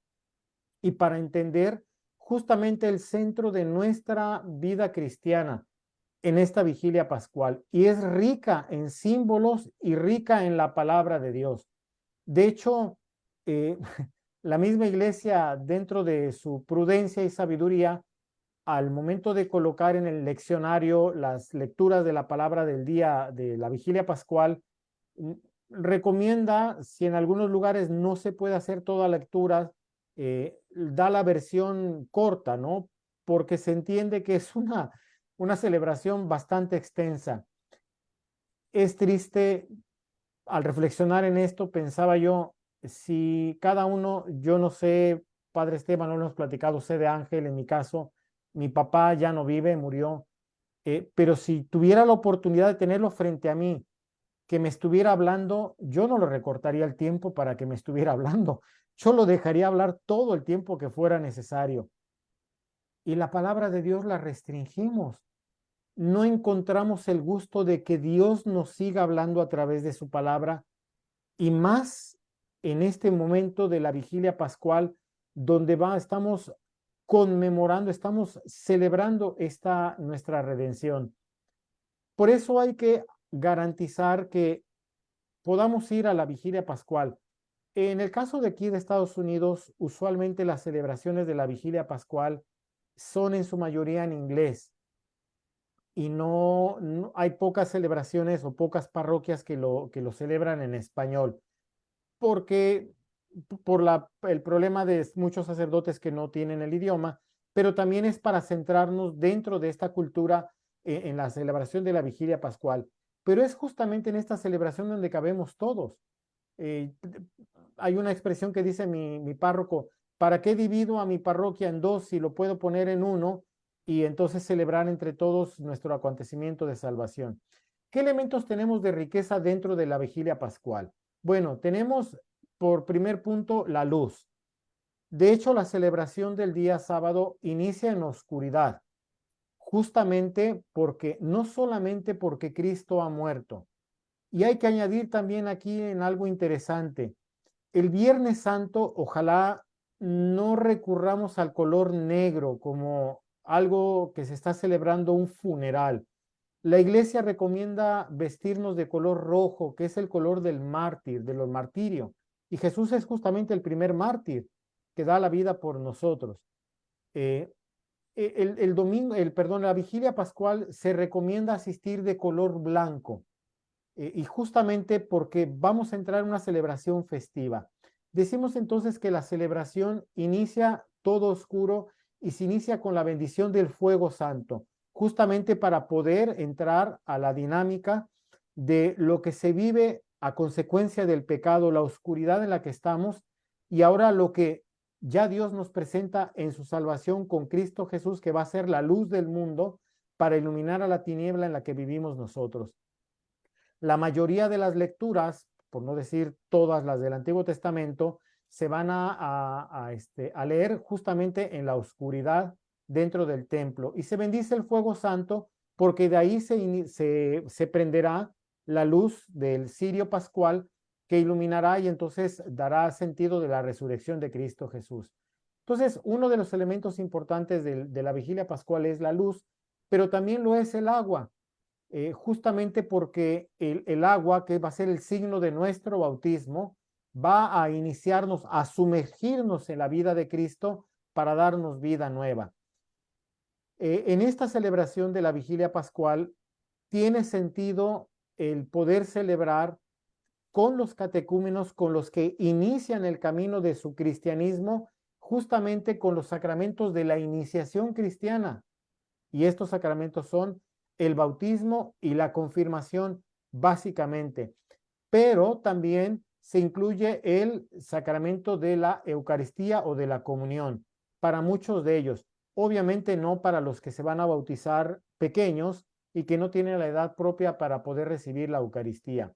y para entender justamente el centro de nuestra vida cristiana en esta vigilia pascual. Y es rica en símbolos y rica en la palabra de Dios. De hecho, la misma iglesia, dentro de su prudencia y sabiduría, al momento de colocar en el leccionario las lecturas de la palabra del día de la vigilia pascual, recomienda, si en algunos lugares no se puede hacer toda lectura, da la versión corta, ¿no? Porque se entiende que es una celebración bastante extensa. Es triste, al reflexionar en esto, pensaba yo, si cada uno, yo no sé, Padre Esteban, no lo hemos platicado, sé de Ángel, en mi caso, mi papá ya no vive, murió, pero si tuviera la oportunidad de tenerlo frente a mí, que me estuviera hablando, yo no le recortaría el tiempo para que me estuviera hablando, yo lo dejaría hablar todo el tiempo que fuera necesario. Y la palabra de Dios la restringimos. No encontramos el gusto de que Dios nos siga hablando a través de su palabra, y más en este momento de la vigilia pascual, donde estamos conmemorando, estamos celebrando esta nuestra redención. Por eso hay que garantizar que podamos ir a la vigilia pascual. En el caso de aquí de Estados Unidos, usualmente las celebraciones de la vigilia pascual son en su mayoría en inglés, y no hay pocas celebraciones o pocas parroquias que lo celebran en español, porque por el problema de muchos sacerdotes que no tienen el idioma, pero también es para centrarnos dentro de esta cultura en la celebración de la vigilia pascual. Pero es justamente en esta celebración donde cabemos todos. Eh, Hay una expresión que dice mi párroco: ¿para qué divido a mi parroquia en dos si lo puedo poner en uno y entonces celebrar entre todos nuestro acontecimiento de salvación? ¿Qué elementos tenemos de riqueza dentro de la vigilia pascual? Bueno, tenemos por primer punto la luz. De hecho, la celebración del día sábado inicia en oscuridad, justamente porque, no solamente porque Cristo ha muerto. Y hay que añadir también aquí en algo interesante: el Viernes Santo, ojalá no recurramos al color negro como algo que se está celebrando un funeral. La iglesia recomienda vestirnos de color rojo, que es el color del mártir, de los martirios. Y Jesús es justamente el primer mártir que da la vida por nosotros. El domingo, perdón, la vigilia pascual se recomienda asistir de color blanco, y justamente porque vamos a entrar en una celebración festiva. Decimos entonces que la celebración inicia todo oscuro y se inicia con la bendición del fuego santo, justamente para poder entrar a la dinámica de lo que se vive a consecuencia del pecado, la oscuridad en la que estamos, y ahora lo que ya Dios nos presenta en su salvación con Cristo Jesús, que va a ser la luz del mundo para iluminar a la tiniebla en la que vivimos nosotros. La mayoría de las lecturas, por no decir todas las del Antiguo Testamento, se van a leer justamente en la oscuridad dentro del templo, y se bendice el fuego santo porque de ahí se prenderá la luz del cirio pascual que iluminará y entonces dará sentido de la resurrección de Cristo Jesús. Entonces, uno de los elementos importantes de la vigilia pascual es la luz, pero también lo es el agua. Justamente porque el agua, que va a ser el signo de nuestro bautismo, va a iniciarnos, a sumergirnos en la vida de Cristo para darnos vida nueva. En esta celebración de la vigilia pascual tiene sentido el poder celebrar con los catecúmenos, con los que inician el camino de su cristianismo, justamente con los sacramentos de la iniciación cristiana. Y estos sacramentos son el bautismo y la confirmación, básicamente. Pero también se incluye el sacramento de la Eucaristía o de la comunión para muchos de ellos. Obviamente no para los que se van a bautizar pequeños y que no tienen la edad propia para poder recibir la Eucaristía.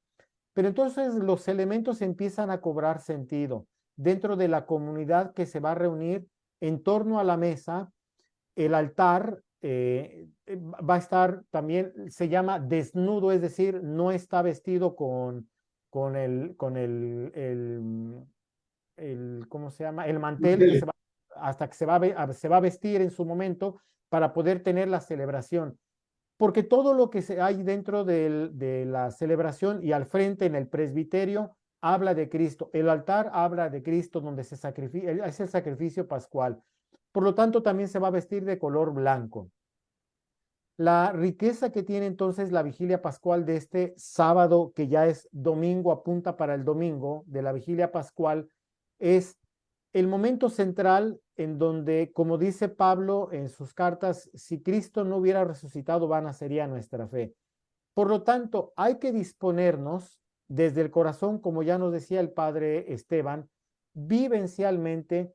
Pero entonces los elementos empiezan a cobrar sentido dentro de la comunidad que se va a reunir en torno a la mesa. El altar va a estar también, se llama desnudo, es decir, no está vestido con ¿cómo se llama? El mantel que se va, hasta que se va a vestir en su momento para poder tener la celebración. Porque todo lo que hay dentro de la celebración y al frente en el presbiterio habla de Cristo. El altar habla de Cristo donde se sacrifica, es el sacrificio pascual. Por lo tanto, también se va a vestir de color blanco. La riqueza que tiene entonces la vigilia pascual de este sábado, que ya es domingo, apunta para el domingo de la vigilia pascual, es el momento central en donde, como dice Pablo en sus cartas, si Cristo no hubiera resucitado, vana sería nuestra fe. Por lo tanto, hay que disponernos desde el corazón, como ya nos decía el padre Esteban, vivencialmente,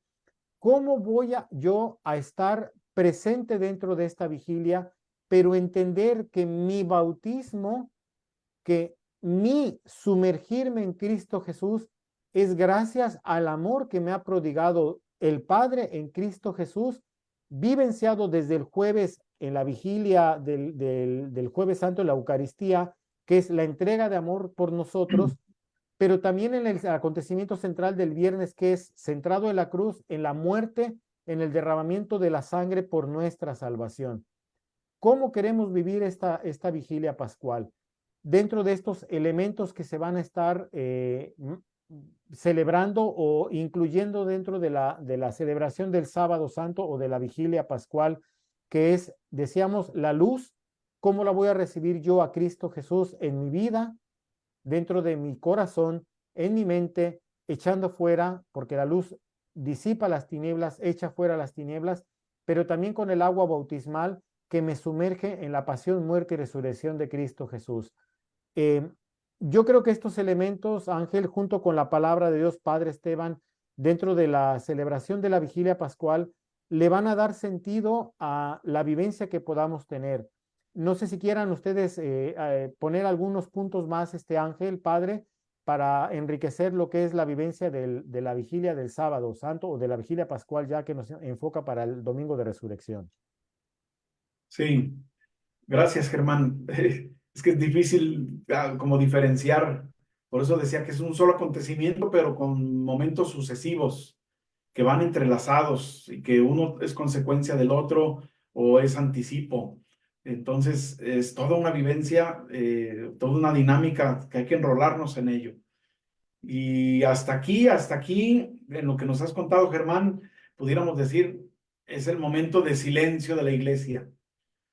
¿cómo voy yo a estar presente dentro de esta vigilia, pero entender que mi bautismo, que mi sumergirme en Cristo Jesús es gracias al amor que me ha prodigado el Padre en Cristo Jesús, vivenciado desde el jueves en la vigilia del Jueves Santo, en la Eucaristía, que es la entrega de amor por nosotros, pero también en el acontecimiento central del viernes, que es centrado en la cruz, en la muerte, en el derramamiento de la sangre por nuestra salvación. ¿Cómo queremos vivir esta vigilia pascual? Dentro de estos elementos que se van a estar celebrando o incluyendo dentro de la celebración del Sábado Santo o de la vigilia pascual, que es, decíamos, la luz. ¿Cómo la voy a recibir yo a Cristo Jesús en mi vida, dentro de mi corazón, en mi mente, echando fuera, porque la luz disipa las tinieblas, echa fuera las tinieblas, pero también con el agua bautismal que me sumerge en la pasión, muerte y resurrección de Cristo Jesús? Yo creo que estos elementos, Ángel, junto con la palabra de Dios, Padre Esteban, dentro de la celebración de la vigilia pascual, le van a dar sentido a la vivencia que podamos tener. No sé si quieran ustedes poner algunos puntos más, Ángel, Padre, para enriquecer lo que es la vivencia de la vigilia del Sábado Santo o de la vigilia pascual, ya que nos enfoca para el Domingo de Resurrección. Sí, gracias, Germán. Es que es difícil como diferenciar. Por eso decía que es un solo acontecimiento, pero con momentos sucesivos que van entrelazados y que uno es consecuencia del otro o es anticipo. Entonces, es toda una vivencia, toda una dinámica que hay que enrolarnos en ello. Y hasta aquí, en lo que nos has contado, Germán, pudiéramos decir, es el momento de silencio de la iglesia.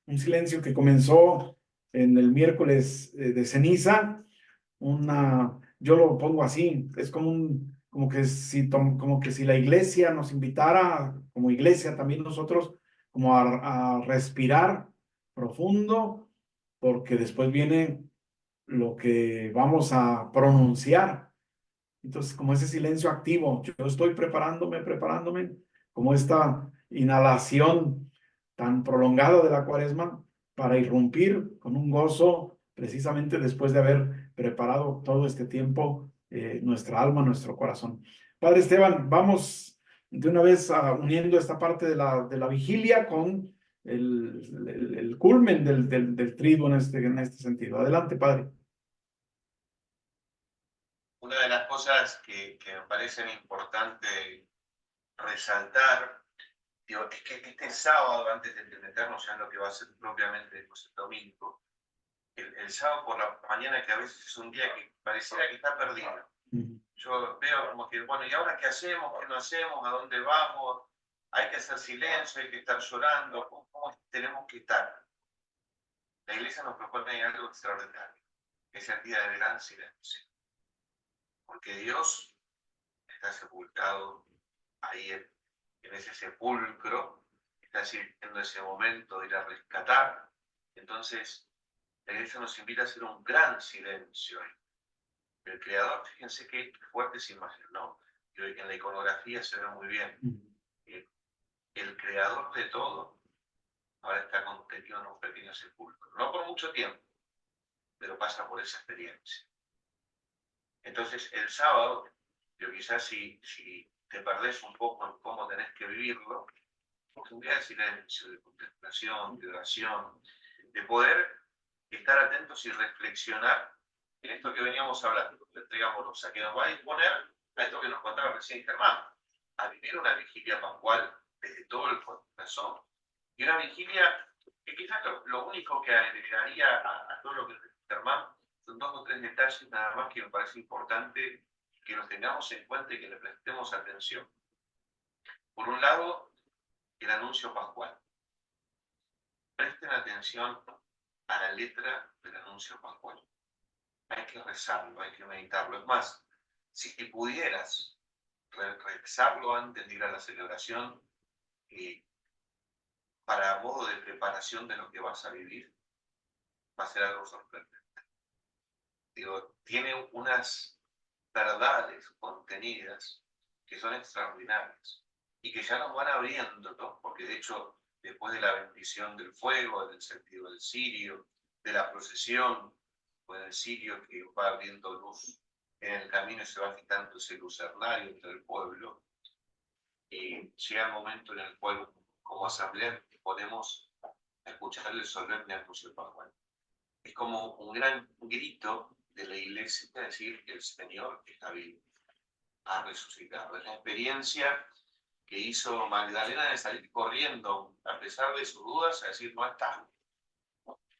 Un silencio que comenzó en el miércoles de ceniza. Yo lo pongo así, es como que si la iglesia nos invitara, como iglesia también nosotros, como a respirar profundo, porque después viene lo que vamos a pronunciar. Entonces, como ese silencio activo, yo estoy preparándome, como esta inhalación tan prolongada de la Cuaresma para irrumpir con un gozo precisamente después de haber preparado todo este tiempo nuestra alma, nuestro corazón. Padre Esteban, vamos de una vez uniendo esta parte de la vigilia con el culmen del triduo en este sentido. Adelante, Padre. Una de las cosas que me parecen importante resaltar, digo, es que este sábado, antes de meternos ya en lo que va a ser propiamente después el domingo, el sábado por la mañana, que a veces es un día que pareciera que está perdido. Yo veo como que, bueno, ¿y ahora qué hacemos? ¿Qué no hacemos? ¿A dónde vamos? Hay que hacer silencio, hay que estar llorando. ¿Cómo tenemos que estar? La iglesia nos propone algo extraordinario, que es el día del gran silencio. Porque Dios está sepultado ahí en ese sepulcro, está en ese momento de ir a rescatar. Entonces, la iglesia nos invita a hacer un gran silencio. El Creador, fíjense qué fuertes imágenes, ¿no? Y en la iconografía se ve muy bien. El Creador de todo ahora está contenido en un pequeño sepulcro. No por mucho tiempo, pero pasa por esa experiencia. Entonces, el sábado, yo quizás si te perdés un poco en cómo tenés que vivirlo, es un día de silencio, de contemplación, de oración, de poder estar atentos y reflexionar en esto que veníamos hablando, la entrega amorosa, que nos va a disponer a esto que nos contaba recién Germán, a vivir una vigilia pascual desde todo el corazón. Y una vigilia que quizás lo único que agregaría a todo lo que dice Germán son 2 o 3 detalles nada más que me parece importante que los tengamos en cuenta y que le prestemos atención. Por un lado, el anuncio pascual. Presten atención a la letra del anuncio pascual. Hay que rezarlo, hay que meditarlo. Es más, si pudieras rezarlo antes de ir a la celebración, para modo de preparación de lo que vas a vivir, va a ser algo sorprendente. Digo, tiene unas verdades contenidas que son extraordinarias y que ya nos van abriendo, ¿no? Porque de hecho, después de la bendición del fuego, del sentido del cirio, de la procesión, pues el cirio que va abriendo luz en el camino y se va quitando ese lucernario entre el pueblo, y llega el momento en el cual, como asamblea, podemos escuchar el solemne anuncio pascual. Es como un gran grito de la iglesia, es decir, que el Señor está vivo, ha resucitado. Es la experiencia que hizo Magdalena de salir corriendo, a pesar de sus dudas, a decir, no está.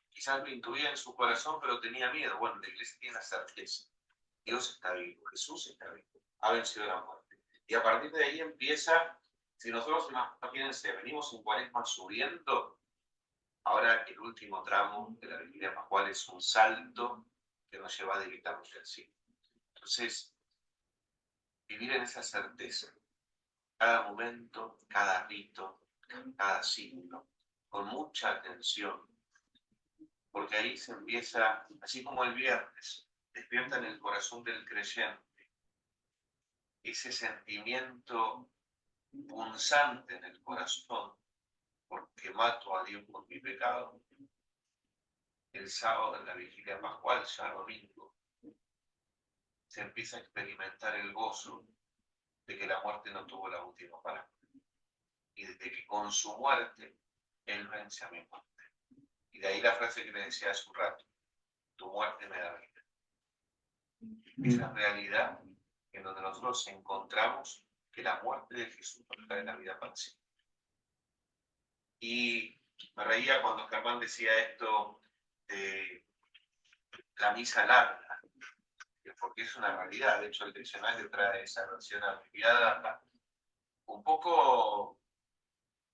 Quizás lo intuía en su corazón, pero tenía miedo. Bueno, la iglesia tiene la certeza. Dios está vivo, Jesús está vivo, ha vencido la muerte. Y a partir de ahí empieza, si nosotros, imagínense, venimos en Cuaresma subiendo, ahora el último tramo de la vigilia pascual es un salto que nos lleva directamente al cielo. Entonces, vivir en esa certeza, cada momento, cada rito, cada signo, con mucha atención, porque ahí se empieza, así como el viernes, despierta en el corazón del creyente ese sentimiento punzante en el corazón, porque mato a Dios por mi pecado. El sábado en la vigilia pascual, ya domingo, se empieza a experimentar el gozo de que la muerte no tuvo la última palabra y de que con su muerte Él vence a mi muerte. Y de ahí la frase que le decía hace un rato, tu muerte me da vida. Esa realidad en donde nosotros encontramos que la muerte de Jesús nos trae la vida para siempre. Y me reía cuando Germán decía esto de la misa larga, porque es una realidad. De hecho, el diccionario trae esa versión abreviada un poco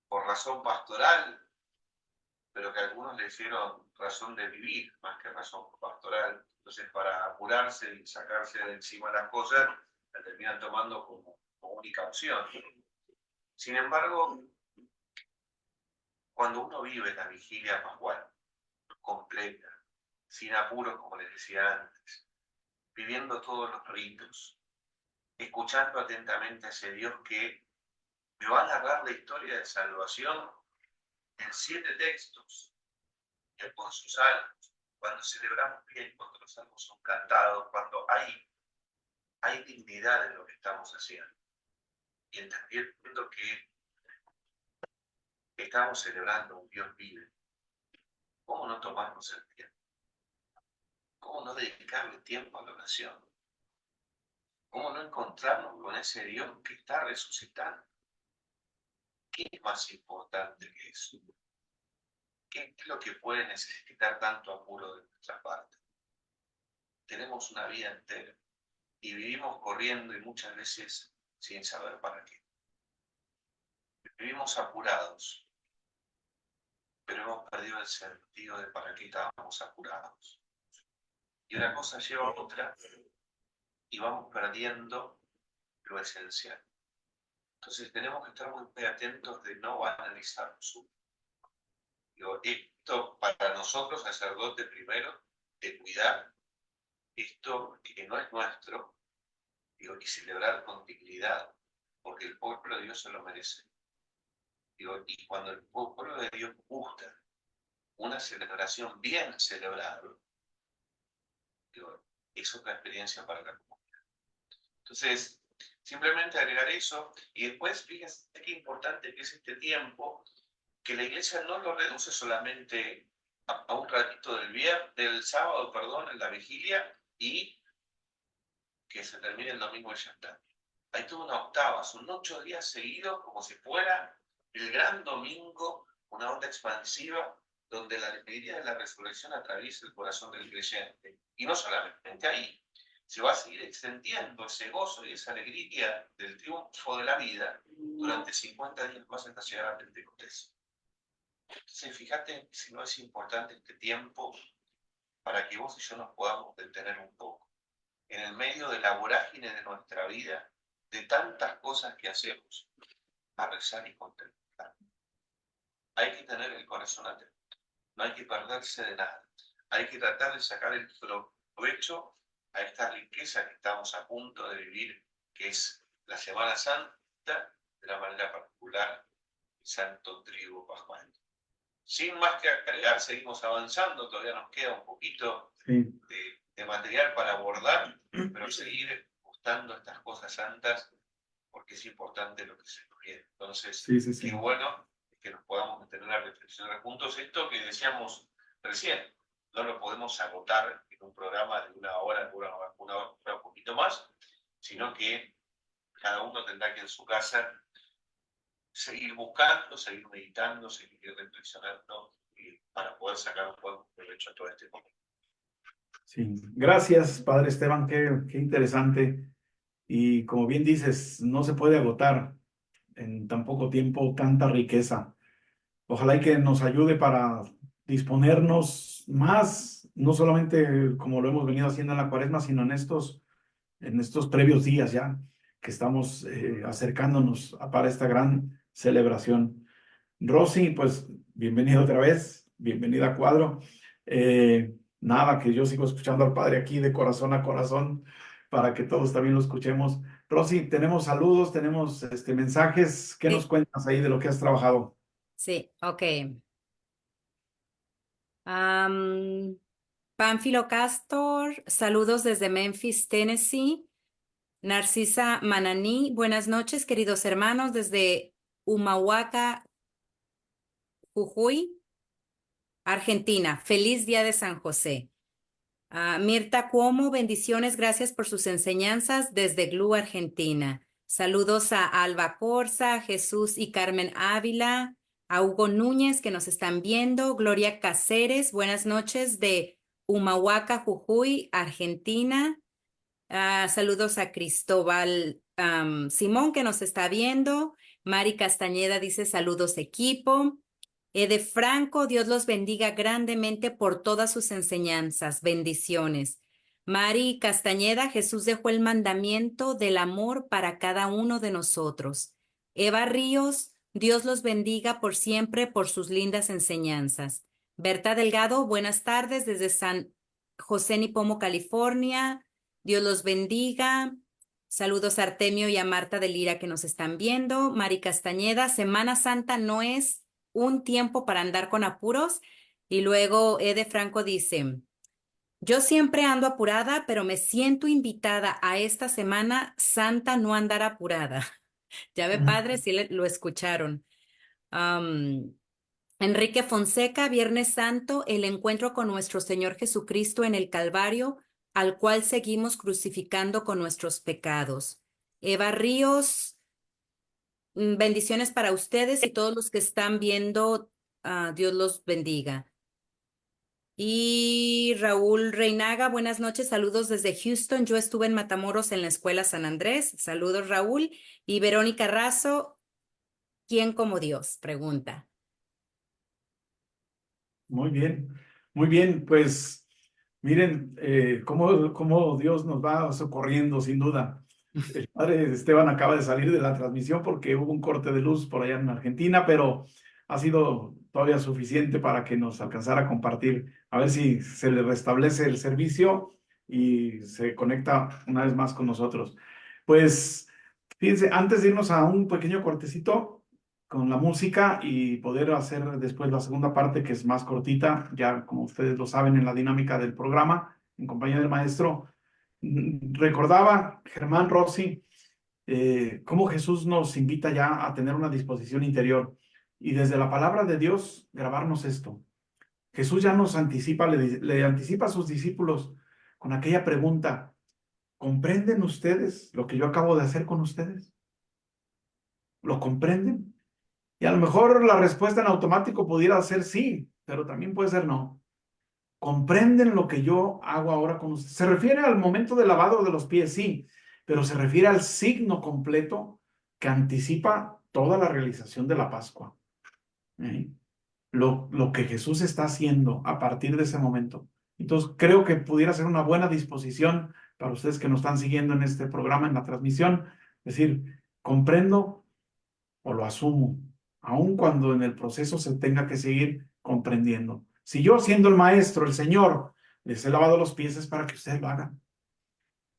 por razón pastoral, pero que algunos le hicieron razón de vivir más que razón pastoral. Entonces, para apurarse y sacarse de encima las cosas, la terminan tomando como única opción. Sin embargo, cuando uno vive la vigilia pascual completa, sin apuros, como les decía antes, viviendo todos los ritos, escuchando atentamente a ese Dios que me va a narrar la historia de salvación en 7 textos, con sus salmos, cuando celebramos bien, cuando los salmos son cantados, cuando hay dignidad en lo que estamos haciendo. Y entendiendo que estamos celebrando un Dios vive, ¿cómo no tomarnos el tiempo? ¿Cómo no dedicarle tiempo a la oración? ¿Cómo no encontrarnos con ese Dios que está resucitando? ¿Qué es más importante que eso? ¿Qué es lo que puede necesitar tanto apuro de nuestra parte? Tenemos una vida entera y vivimos corriendo y muchas veces sin saber para qué. Vivimos apurados, pero hemos perdido el sentido de para qué estábamos apurados. Y una cosa lleva a otra y vamos perdiendo lo esencial. Entonces tenemos que estar muy atentos de no banalizarnos. Digo, esto para nosotros, sacerdote primero, de cuidar esto que no es nuestro, digo, y celebrar con dignidad, porque el pueblo de Dios se lo merece. Digo, y cuando el pueblo de Dios busca una celebración bien celebrada, digo, es otra experiencia para la comunidad. Entonces, simplemente agregar eso, y después fíjense qué importante que es este tiempo, que la iglesia no lo reduce solamente a un ratito del sábado, en la vigilia, y que se termine el domingo y ya está. Hay toda una octava, son 8 días seguidos como si fuera el gran domingo, una onda expansiva donde la alegría de la resurrección atraviesa el corazón del creyente. Y no solamente ahí, se va a seguir extendiendo ese gozo y esa alegría del triunfo de la vida durante 50 días más hasta llegar a Pentecostés. Entonces, fíjate si no es importante este tiempo para que vos y yo nos podamos detener un poco. En el medio de la vorágine de nuestra vida, de tantas cosas que hacemos, a rezar y contemplar. Hay que tener el corazón atento, no hay que perderse de nada. Hay que tratar de sacar el provecho a esta riqueza que estamos a punto de vivir, que es la Semana Santa, de la manera particular, el Santo Triduo Pascual. Sin más que agregar, seguimos avanzando, todavía nos queda un poquito de material para abordar, pero seguir gustando estas cosas santas, porque es importante lo que se nos viene. Entonces, qué bueno que nos podamos detener a reflexionar juntos. Esto que decíamos recién, no lo podemos agotar en un programa de una hora, un poquito más, sino que cada uno tendrá que en su casa seguir buscando, seguir meditando, seguir reflexionando para poder sacar un buen provecho a todo este momento. Sí, gracias, Padre Esteban, qué interesante. Y como bien dices, no se puede agotar en tan poco tiempo tanta riqueza. Ojalá y que nos ayude para disponernos más, no solamente como lo hemos venido haciendo en la Cuaresma, sino en estos previos días ya que estamos acercándonos para esta gran celebración. Rosy, pues bienvenida otra vez, bienvenida a Cuadro. Nada, que yo sigo escuchando al Padre aquí de corazón a corazón para que todos también lo escuchemos. Rosy, tenemos saludos, tenemos mensajes. ¿Qué nos cuentas ahí de lo que has trabajado? Sí, ok. Pánfilo Castor, saludos desde Memphis, Tennessee. Narcisa Mananí, buenas noches, queridos hermanos, desde Humahuaca, Jujuy, Argentina. Feliz día de San José. Mirta Cuomo, bendiciones, gracias por sus enseñanzas desde GLU, Argentina. Saludos a Alba Corsa, Jesús y Carmen Ávila, a Hugo Núñez que nos están viendo, Gloria Cáceres, buenas noches de Humahuaca, Jujuy, Argentina. Saludos a Cristóbal Simón que nos está viendo. Mari Castañeda dice saludos equipo. Ede Franco, Dios los bendiga grandemente por todas sus enseñanzas. Bendiciones. Mari Castañeda, Jesús dejó el mandamiento del amor para cada uno de nosotros. Eva Ríos, Dios los bendiga por siempre por sus lindas enseñanzas. Berta Delgado, buenas tardes desde San José Nipomo, California. Dios los bendiga. Saludos a Artemio y a Marta de Lira que nos están viendo. Mari Castañeda, Semana Santa no es un tiempo para andar con apuros. Y luego Ede Franco dice, yo siempre ando apurada, pero me siento invitada a esta Semana Santa no andar apurada. Ya ve, padre, si lo escucharon. Enrique Fonseca, Viernes Santo, el encuentro con nuestro Señor Jesucristo en el Calvario, al cual seguimos crucificando con nuestros pecados. Eva Ríos, bendiciones para ustedes y todos los que están viendo, Dios los bendiga. Y Raúl Reinaga, buenas noches, saludos desde Houston. Yo estuve en Matamoros en la Escuela San Andrés. Saludos, Raúl. Y Verónica Razo, ¿quién como Dios? Pregunta. Muy bien, pues miren cómo Dios nos va socorriendo, sin duda. El padre Esteban acaba de salir de la transmisión porque hubo un corte de luz por allá en Argentina, pero ha sido todavía suficiente para que nos alcanzara a compartir. A ver si se le restablece el servicio y se conecta una vez más con nosotros. Pues fíjense, antes de irnos a un pequeño cortecito con la música y poder hacer después la segunda parte que es más cortita, ya como ustedes lo saben en la dinámica del programa, en compañía del maestro, recordaba Germán Rossi cómo Jesús nos invita ya a tener una disposición interior y desde la palabra de Dios grabarnos esto. Jesús ya nos anticipa, le anticipa a sus discípulos con aquella pregunta: ¿comprenden ustedes lo que yo acabo de hacer con ustedes? ¿Lo comprenden? Y a lo mejor la respuesta en automático pudiera ser sí, pero también puede ser no. ¿Comprenden lo que yo hago ahora con ustedes? Se refiere al momento del lavado de los pies, sí, pero se refiere al signo completo que anticipa toda la realización de la Pascua. ¿Eh? Lo que Jesús está haciendo a partir de ese momento. Entonces, creo que pudiera ser una buena disposición para ustedes que nos están siguiendo en este programa, en la transmisión, decir, comprendo o lo asumo, aun cuando en el proceso se tenga que seguir comprendiendo. Si yo, siendo el maestro, el Señor, les he lavado los pies, es para que ustedes lo hagan.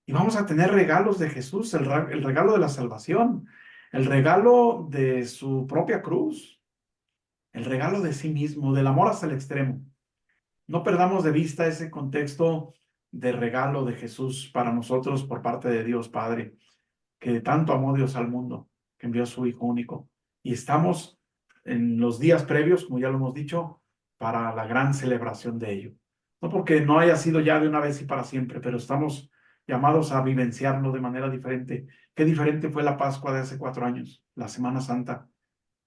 Y vamos a tener regalos de Jesús, el regalo de la salvación, el regalo de su propia cruz, el regalo de sí mismo, del amor hasta el extremo. No perdamos de vista ese contexto de regalo de Jesús para nosotros por parte de Dios Padre, que tanto amó Dios al mundo, que envió a su Hijo único. Y estamos en los días previos, como ya lo hemos dicho, para la gran celebración de ello. No porque no haya sido ya de una vez y para siempre, pero estamos llamados a vivenciarlo de manera diferente. Qué diferente fue la Pascua de hace 4 años, la Semana Santa,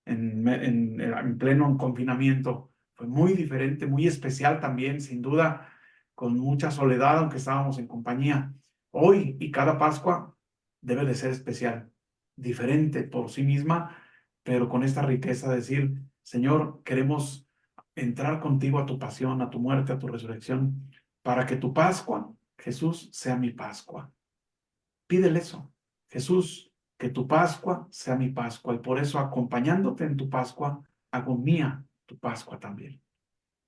en pleno confinamiento. Fue muy diferente, muy especial también, sin duda, con mucha soledad, aunque estábamos en compañía. Hoy y cada Pascua debe de ser especial, diferente por sí misma, pero con esta riqueza de decir, Señor, queremos entrar contigo a tu pasión, a tu muerte, a tu resurrección, para que tu Pascua, Jesús, sea mi Pascua. Pídele eso. Jesús, que tu Pascua sea mi Pascua, y por eso, acompañándote en tu Pascua, hago mía tu Pascua también.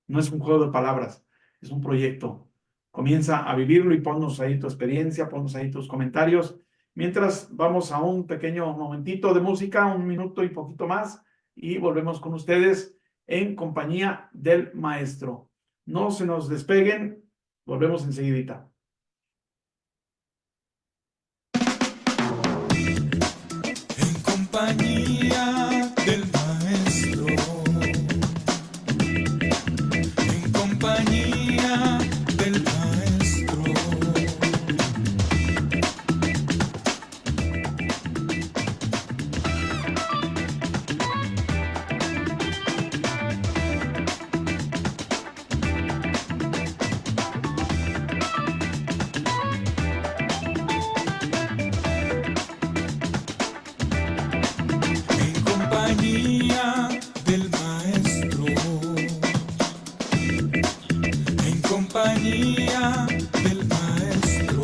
No es un juego de palabras, es un proyecto. Comienza a vivirlo y ponnos ahí tu experiencia, ponnos ahí tus comentarios. Mientras vamos a un pequeño momentito de música, 1 minuto y poquito más, y volvemos con ustedes en compañía del maestro. No se nos despeguen, volvemos enseguidita. En compañía del maestro. En compañía del maestro. En compañía del maestro. En compañía del maestro.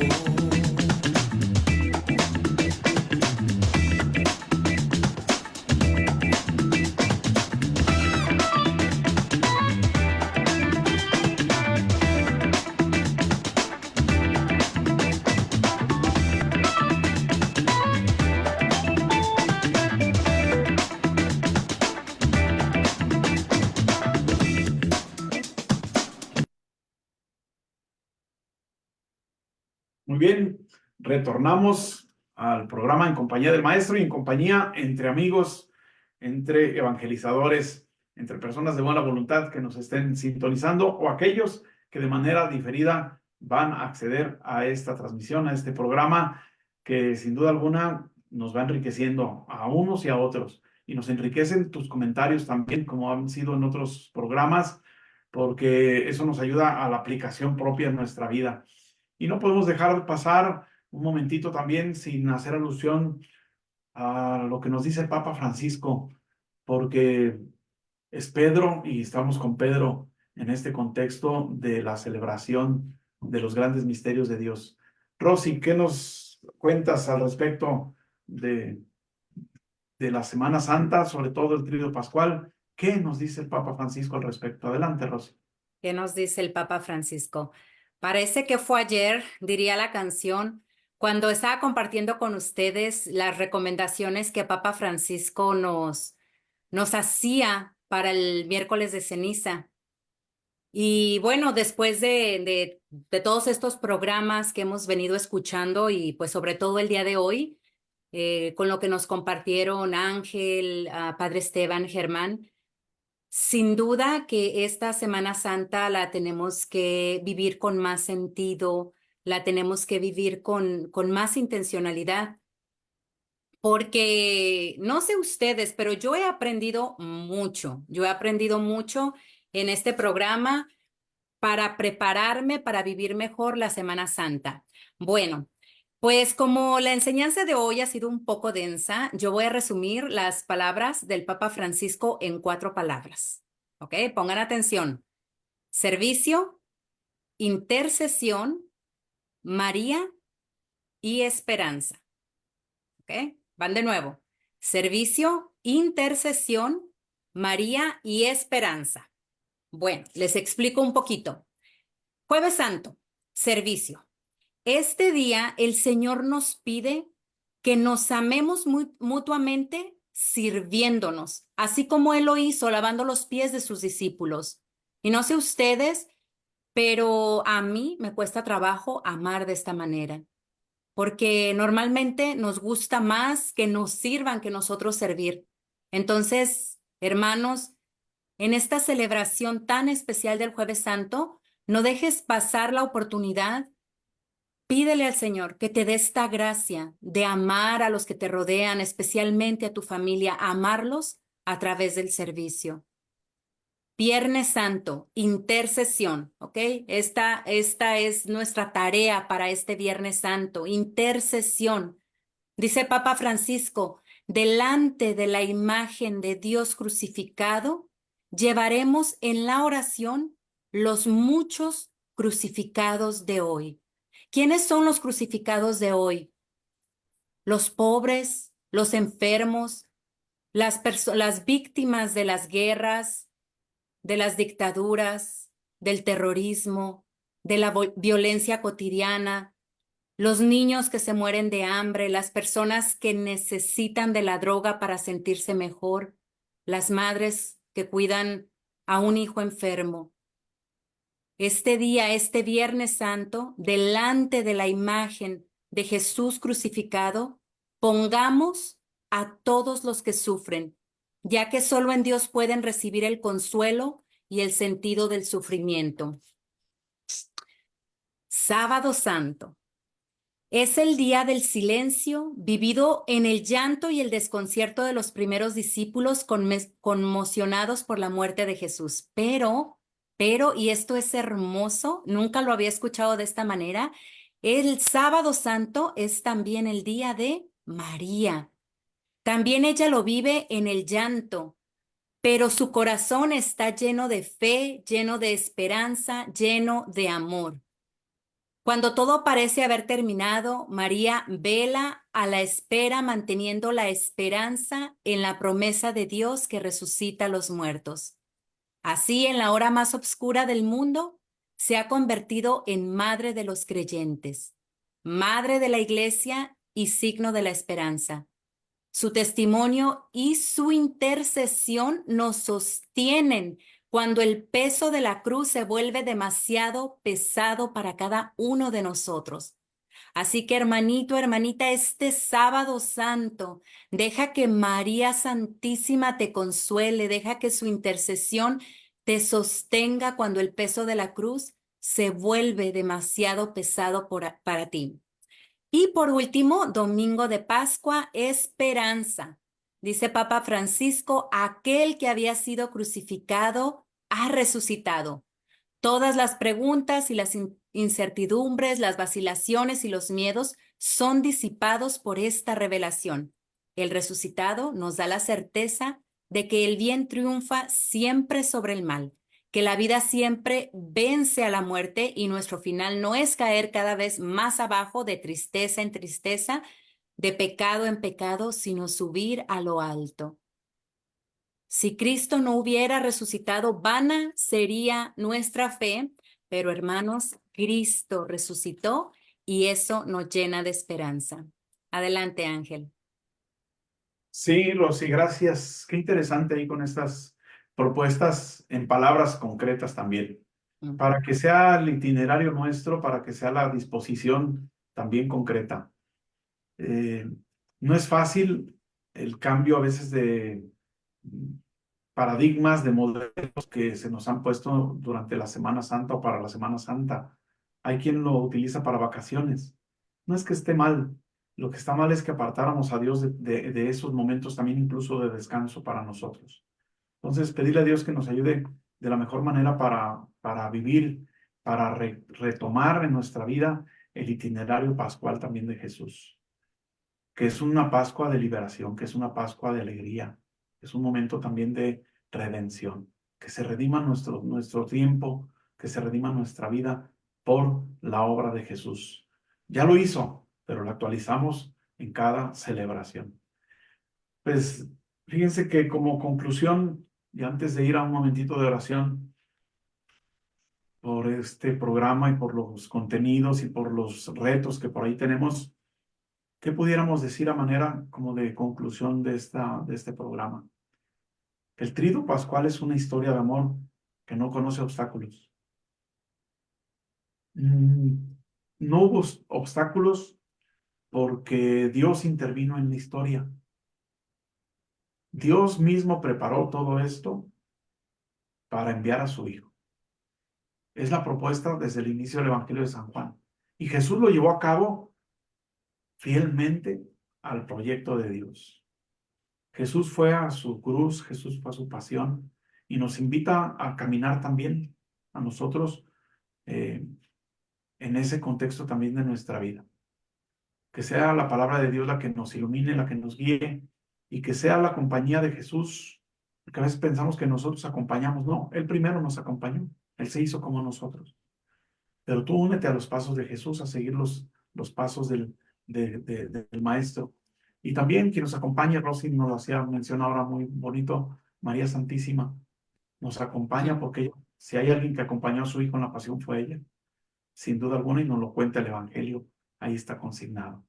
Muy bien, retornamos al programa en compañía del maestro y en compañía entre amigos, entre evangelizadores, entre personas de buena voluntad que nos estén sintonizando o aquellos que de manera diferida van a acceder a esta transmisión, a este programa que sin duda alguna nos va enriqueciendo a unos y a otros. Y nos enriquecen tus comentarios también, como han sido en otros programas, porque eso nos ayuda a la aplicación propia en nuestra vida. Y no podemos dejar pasar un momentito también sin hacer alusión a lo que nos dice el Papa Francisco, porque es Pedro y estamos con Pedro en este contexto de la celebración de los grandes misterios de Dios. Rosy, ¿qué nos cuentas al respecto de la Semana Santa, sobre todo el Tríodo Pascual? ¿Qué nos dice el Papa Francisco al respecto? Adelante, Rosy. ¿Qué nos dice el Papa Francisco? Parece que fue ayer, diría la canción, cuando estaba compartiendo con ustedes las recomendaciones que Papa Francisco nos hacía para el miércoles de ceniza. Y bueno, después de todos estos programas que hemos venido escuchando y pues sobre todo el día de hoy, con lo que nos compartieron Ángel, Padre Esteban, Germán, sin duda que esta Semana Santa la tenemos que vivir con más sentido, la tenemos que vivir con más intencionalidad. Porque no sé ustedes, pero yo he aprendido mucho. Yo he aprendido mucho en este programa para prepararme para vivir mejor la Semana Santa. Bueno, pues como la enseñanza de hoy ha sido un poco densa, yo voy a resumir las palabras del Papa Francisco en 4 palabras. ¿Ok? Pongan atención. Servicio, intercesión, María y esperanza. ¿Ok? Van de nuevo. Servicio, intercesión, María y esperanza. Bueno, les explico un poquito. Jueves Santo, servicio. Este día el Señor nos pide que nos amemos mutuamente sirviéndonos, así como Él lo hizo lavando los pies de sus discípulos. Y no sé ustedes, pero a mí me cuesta trabajo amar de esta manera, porque normalmente nos gusta más que nos sirvan que nosotros servir. Entonces, hermanos, en esta celebración tan especial del Jueves Santo, no dejes pasar la oportunidad. Pídele al Señor que te dé esta gracia de amar a los que te rodean, especialmente a tu familia, amarlos a través del servicio. Viernes Santo, intercesión, ¿ok? Esta es nuestra tarea para este Viernes Santo, intercesión. Dice Papa Francisco, delante de la imagen de Dios crucificado, llevaremos en la oración los muchos crucificados de hoy. ¿Quiénes son los crucificados de hoy? Los pobres, los enfermos, las víctimas de las guerras, de las dictaduras, del terrorismo, de la violencia cotidiana, los niños que se mueren de hambre, las personas que necesitan de la droga para sentirse mejor, las madres que cuidan a un hijo enfermo. Este día, este Viernes Santo, delante de la imagen de Jesús crucificado, pongamos a todos los que sufren, ya que solo en Dios pueden recibir el consuelo y el sentido del sufrimiento. Sábado Santo. Es el día del silencio, vivido en el llanto y el desconcierto de los primeros discípulos conmocionados por la muerte de Jesús. Pero, y esto es hermoso, nunca lo había escuchado de esta manera, el Sábado Santo es también el día de María. También ella lo vive en el llanto, pero su corazón está lleno de fe, lleno de esperanza, lleno de amor. Cuando todo parece haber terminado, María vela a la espera, manteniendo la esperanza en la promesa de Dios que resucita a los muertos. Así, en la hora más oscura del mundo, se ha convertido en madre de los creyentes, madre de la Iglesia y signo de la esperanza. Su testimonio y su intercesión nos sostienen cuando el peso de la cruz se vuelve demasiado pesado para cada uno de nosotros. Así que, hermanito, hermanita, este Sábado Santo, deja que María Santísima te consuele, deja que su intercesión te sostenga cuando el peso de la cruz se vuelve demasiado pesado para ti. Y por último, domingo de Pascua, esperanza. Dice Papa Francisco, aquel que había sido crucificado ha resucitado. Todas las preguntas y las incertidumbres, las vacilaciones y los miedos son disipados por esta revelación. El resucitado nos da la certeza de que el bien triunfa siempre sobre el mal, que la vida siempre vence a la muerte y nuestro final no es caer cada vez más abajo de tristeza en tristeza, de pecado en pecado, sino subir a lo alto. Si Cristo no hubiera resucitado, vana sería nuestra fe, pero hermanos, Cristo resucitó y eso nos llena de esperanza. Adelante, Ángel. Sí, Rosy, gracias. Qué interesante ahí con estas propuestas en palabras concretas también, para que sea el itinerario nuestro, para que sea la disposición también concreta. No es fácil el cambio a veces de paradigmas, de modelos que se nos han puesto durante la Semana Santa o para la Semana Santa. Hay quien lo utiliza para vacaciones. No es que esté mal. Lo que está mal es que apartáramos a Dios de esos momentos también incluso de descanso para nosotros. Entonces, pedirle a Dios que nos ayude de la mejor manera para vivir, para retomar en nuestra vida el itinerario pascual también de Jesús, que es una Pascua de liberación, que es una Pascua de alegría, es un momento también de redención, que se redima nuestro tiempo, que se redima nuestra vida por la obra de Jesús. Ya lo hizo, pero lo actualizamos en cada celebración. Pues fíjense que como conclusión, y antes de ir a un momentito de oración por este programa y por los contenidos y por los retos que por ahí tenemos, ¿qué pudiéramos decir a manera como de conclusión de este programa? El Triduo Pascual es una historia de amor que no conoce obstáculos. No hubo obstáculos porque Dios intervino en la historia. Dios mismo preparó todo esto para enviar a su Hijo. Es la propuesta desde el inicio del Evangelio de San Juan. Y Jesús lo llevó a cabo fielmente al proyecto de Dios. Jesús fue a su cruz, Jesús fue a su pasión y nos invita a caminar también a nosotros en ese contexto también de nuestra vida. Que sea la palabra de Dios la que nos ilumine, la que nos guíe y que sea la compañía de Jesús, porque a veces pensamos que nosotros acompañamos. No, Él primero nos acompañó, Él se hizo como nosotros. Pero tú únete a los pasos de Jesús, a seguir los pasos del Maestro. Y también quien nos acompaña, Rosy nos lo hacía mención ahora muy bonito, María Santísima, nos acompaña porque si hay alguien que acompañó a su Hijo en la pasión fue ella, sin duda alguna, y nos lo cuenta el Evangelio, ahí está consignado.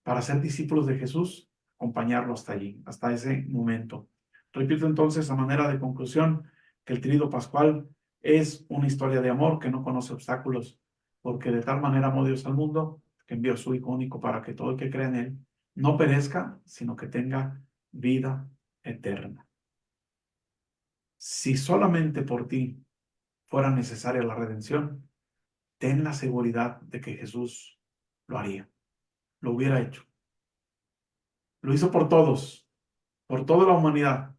Para ser discípulos de Jesús, acompañarlo hasta allí, hasta ese momento. Repito entonces, a manera de conclusión, que el Triduo Pascual es una historia de amor que no conoce obstáculos, porque de tal manera amó Dios al mundo, que envió a su Hijo único para que todo el que cree en Él no perezca, sino que tenga vida eterna. Si solamente por ti fuera necesaria la redención, ten la seguridad de que Jesús lo haría, lo hubiera hecho. Lo hizo por todos, por toda la humanidad,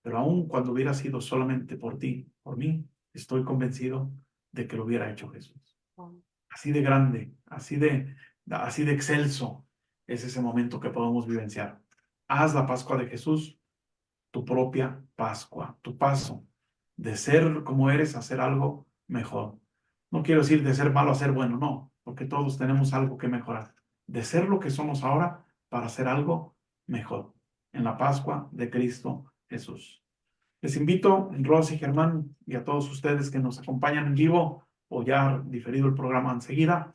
pero aun cuando hubiera sido solamente por ti, por mí, estoy convencido de que lo hubiera hecho Jesús. Así de grande, así de excelso es ese momento que podemos vivenciar. Haz la Pascua de Jesús tu propia Pascua, tu paso de ser como eres a ser algo mejor. No quiero decir de ser malo a ser bueno, no, porque todos tenemos algo que mejorar. De ser lo que somos ahora para ser algo mejor en la Pascua de Cristo Jesús. Les invito, Rosy, Germán y a todos ustedes que nos acompañan en vivo o ya diferido el programa enseguida,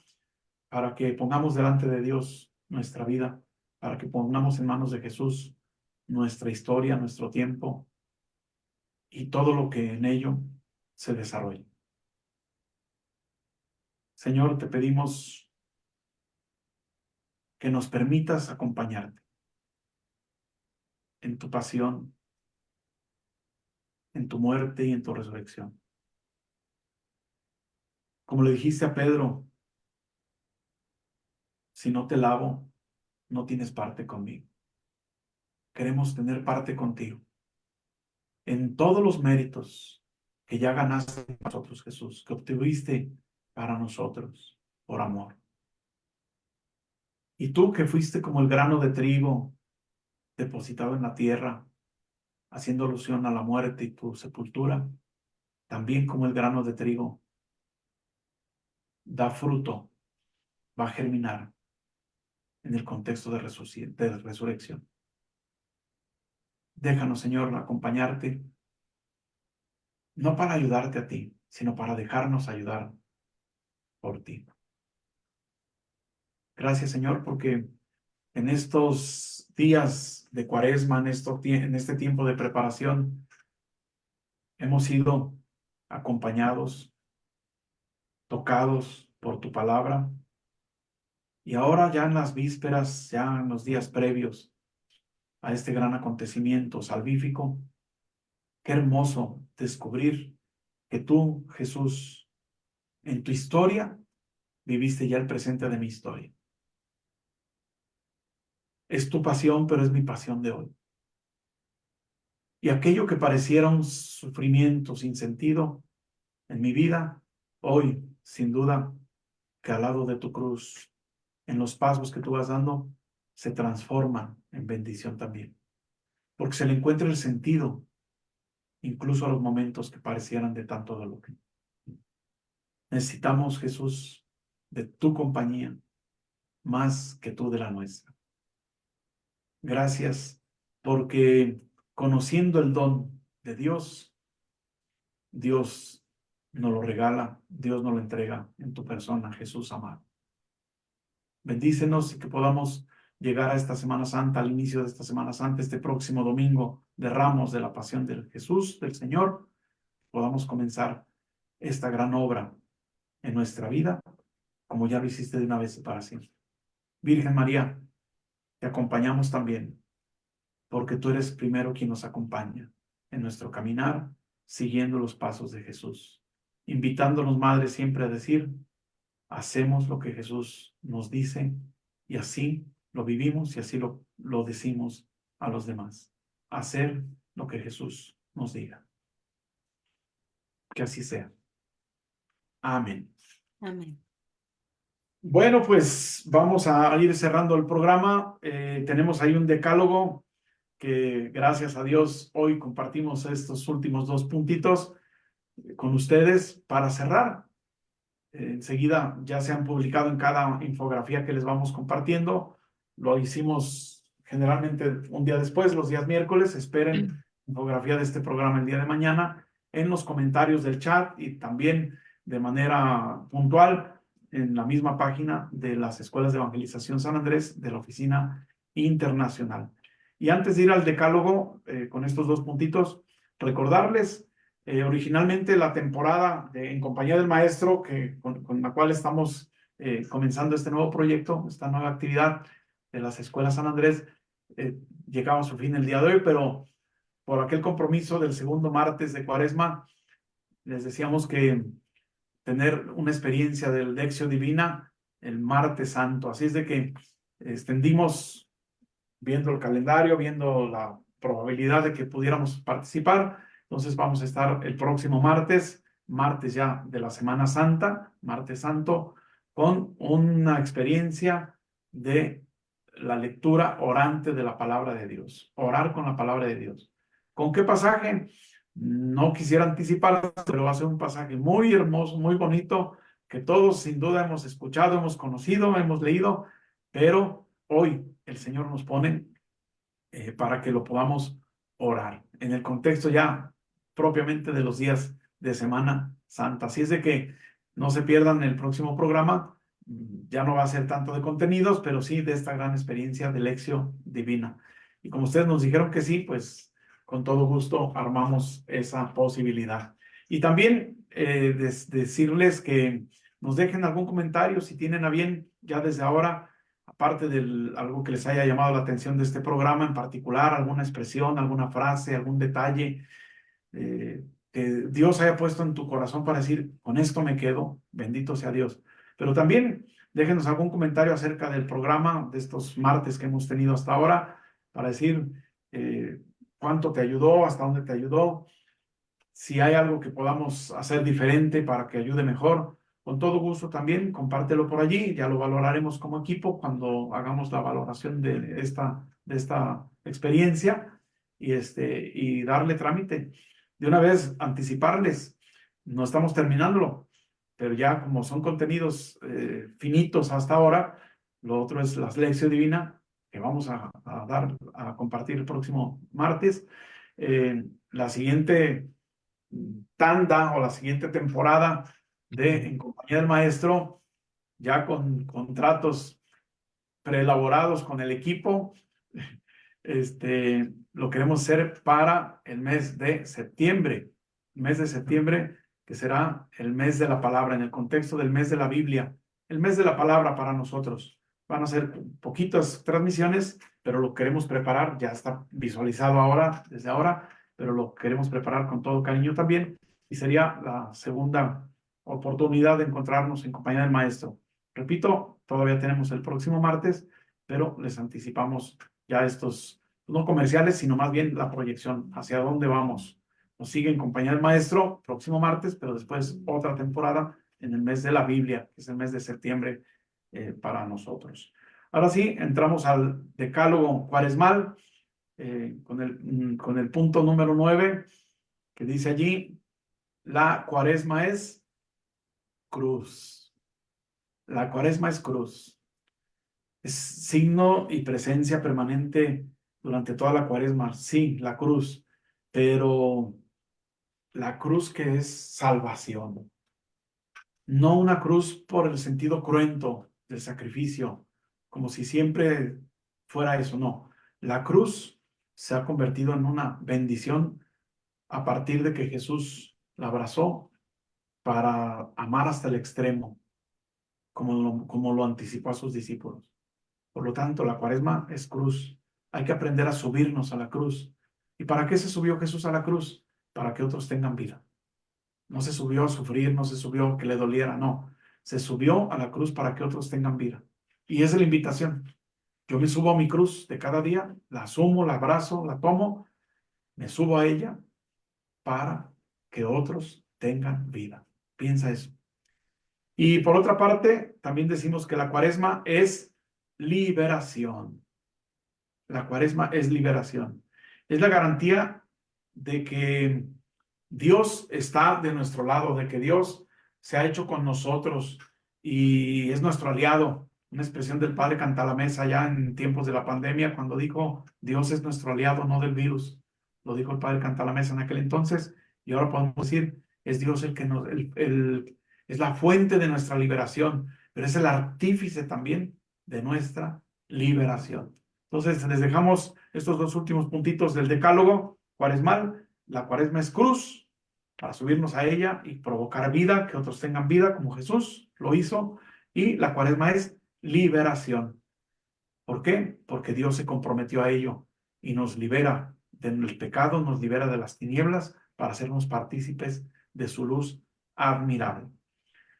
para que pongamos delante de Dios nuestra vida, para que pongamos en manos de Jesús nuestra historia, nuestro tiempo y todo lo que en ello se desarrolla. Señor, te pedimos que nos permitas acompañarte en tu pasión, en tu muerte y en tu resurrección. Como le dijiste a Pedro, si no te lavo, no tienes parte conmigo. Queremos tener parte contigo en todos los méritos que ya ganaste para nosotros, Jesús, que obtuviste para nosotros por amor. Y tú que fuiste como el grano de trigo depositado en la tierra, haciendo alusión a la muerte y tu sepultura, también como el grano de trigo da fruto, va a germinar en el contexto de resurrección. Déjanos, Señor, acompañarte, no para ayudarte a ti, sino para dejarnos ayudar por ti. Gracias, Señor, porque en estos días de Cuaresma, en este tiempo de preparación, hemos sido acompañados, tocados por tu palabra. Y ahora ya en las vísperas, ya en los días previos a este gran acontecimiento salvífico, qué hermoso descubrir que tú, Jesús, en tu historia viviste ya el presente de mi historia. Es tu pasión, pero es mi pasión de hoy. Y aquello que pareciera un sufrimiento sin sentido en mi vida, hoy, sin duda, que al lado de tu cruz, en los pasos que tú vas dando, se transforma en bendición también. Porque se le encuentra el sentido, incluso a los momentos que parecieran de tanto dolor. Necesitamos, Jesús, de tu compañía, más que tú de la nuestra. Gracias, porque conociendo el don de Dios, Dios nos lo regala, Dios nos lo entrega en tu persona, Jesús amado. Bendícenos y que podamos llegar a esta Semana Santa, al inicio de esta Semana Santa, este próximo domingo de Ramos de la Pasión de Jesús, del Señor, podamos comenzar esta gran obra en nuestra vida, como ya lo hiciste de una vez y para siempre. Virgen María, te acompañamos también, porque tú eres primero quien nos acompaña en nuestro caminar, siguiendo los pasos de Jesús, invitándonos, Madre, siempre a decir, hacemos lo que Jesús nos dice y así lo vivimos y así lo decimos a los demás. Hacer lo que Jesús nos diga. Que así sea. Amén. Amén. Bueno, pues vamos a ir cerrando el programa. Tenemos ahí un decálogo que gracias a Dios hoy compartimos estos últimos 2 puntitos con ustedes para cerrar. Enseguida ya se han publicado en cada infografía que les vamos compartiendo. Lo hicimos generalmente un día después, los días miércoles. Esperen infografía de este programa el día de mañana en los comentarios del chat y también de manera puntual en la misma página de las Escuelas de Evangelización San Andrés de la Oficina Internacional. Y antes de ir al decálogo, con estos 2 puntitos, recordarles originalmente la temporada En Compañía del Maestro, con la cual estamos comenzando este nuevo proyecto, esta nueva actividad de las Escuelas San Andrés, llegaba a su fin el día de hoy, pero por aquel compromiso del segundo martes de Cuaresma, les decíamos que tener una experiencia del Lectio Divina el martes santo. Así es de que extendimos, viendo el calendario, viendo la probabilidad de que pudiéramos participar. Entonces vamos a estar el próximo martes ya de la Semana Santa, martes santo, con una experiencia de la lectura orante de la palabra de Dios. Orar con la palabra de Dios. ¿Con qué pasaje? No quisiera anticipar, pero va a ser un pasaje muy hermoso, muy bonito, que todos sin duda hemos escuchado, hemos conocido, hemos leído, pero hoy el Señor nos pone para que lo podamos orar en el contexto ya propiamente de los días de Semana Santa. Así es de que no se pierdan el próximo programa. Ya no va a ser tanto de contenidos, pero sí de esta gran experiencia de Lectio Divina. Y como ustedes nos dijeron que sí, pues con todo gusto armamos esa posibilidad. Y también decirles que nos dejen algún comentario si tienen a bien ya desde ahora, aparte de algo que les haya llamado la atención de este programa en particular, alguna expresión, alguna frase, algún detalle que Dios haya puesto en tu corazón para decir, con esto me quedo, bendito sea Dios. Pero también déjenos algún comentario acerca del programa de estos martes que hemos tenido hasta ahora, para decir cuánto te ayudó, hasta dónde te ayudó, si hay algo que podamos hacer diferente para que ayude mejor. Con todo gusto también, compártelo por allí, ya lo valoraremos como equipo cuando hagamos la valoración de esta experiencia y darle trámite. De una vez, anticiparles, no estamos terminándolo, pero ya como son contenidos finitos hasta ahora, lo otro es la Lectio Divina, que vamos a compartir el próximo martes. La siguiente tanda o la siguiente temporada de En Compañía del Maestro, ya con contratos preelaborados con el equipo, lo queremos hacer para el mes de septiembre, que será el mes de la palabra, en el contexto del mes de la Biblia, el mes de la palabra para nosotros. Van a ser poquitas transmisiones, pero lo queremos preparar, ya está visualizado ahora, desde ahora, pero lo queremos preparar con todo cariño también, y sería la segunda oportunidad de encontrarnos en Compañía del Maestro. Repito, todavía tenemos el próximo martes, pero les anticipamos ya estos, no comerciales, sino más bien la proyección, hacia dónde vamos. Nos sigue en compañía del maestro, próximo martes, pero después otra temporada en el mes de la Biblia, que es el mes de septiembre para nosotros. Ahora sí, entramos al decálogo cuaresmal, con el punto número 9, que dice allí, la cuaresma es cruz. La cuaresma es cruz. Es signo y presencia permanente durante toda la cuaresma. Sí, la cruz, pero la cruz que es salvación. No una cruz por el sentido cruento del sacrificio, como si siempre fuera eso, no. La cruz se ha convertido en una bendición a partir de que Jesús la abrazó para amar hasta el extremo, como lo anticipó a sus discípulos. Por lo tanto, la cuaresma es cruz. Hay que aprender a subirnos a la cruz. ¿Y para qué se subió Jesús a la cruz? Para que otros tengan vida. No se subió a sufrir, no se subió a que le doliera, no. Se subió a la cruz para que otros tengan vida. Y esa es la invitación. Yo me subo a mi cruz de cada día, la asumo, la abrazo, la tomo, me subo a ella para que otros tengan vida. Piensa eso. Y por otra parte, también decimos que la cuaresma es liberación. La cuaresma es liberación. Es la garantía de que Dios está de nuestro lado, de que Dios se ha hecho con nosotros y es nuestro aliado. Una expresión del padre Cantalamessa ya en tiempos de la pandemia, cuando dijo, Dios es nuestro aliado, no del virus. Lo dijo el padre Cantalamessa en aquel entonces, y ahora podemos decir, es Dios el que es la fuente de nuestra liberación, pero es el artífice también de nuestra liberación. Entonces, les dejamos estos dos últimos puntitos del decálogo cuaresmal. La cuaresma es cruz para subirnos a ella y provocar vida, que otros tengan vida, como Jesús lo hizo. Y la cuaresma es liberación. ¿Por qué? Porque Dios se comprometió a ello y nos libera del pecado, nos libera de las tinieblas para hacernos partícipes de su luz admirable.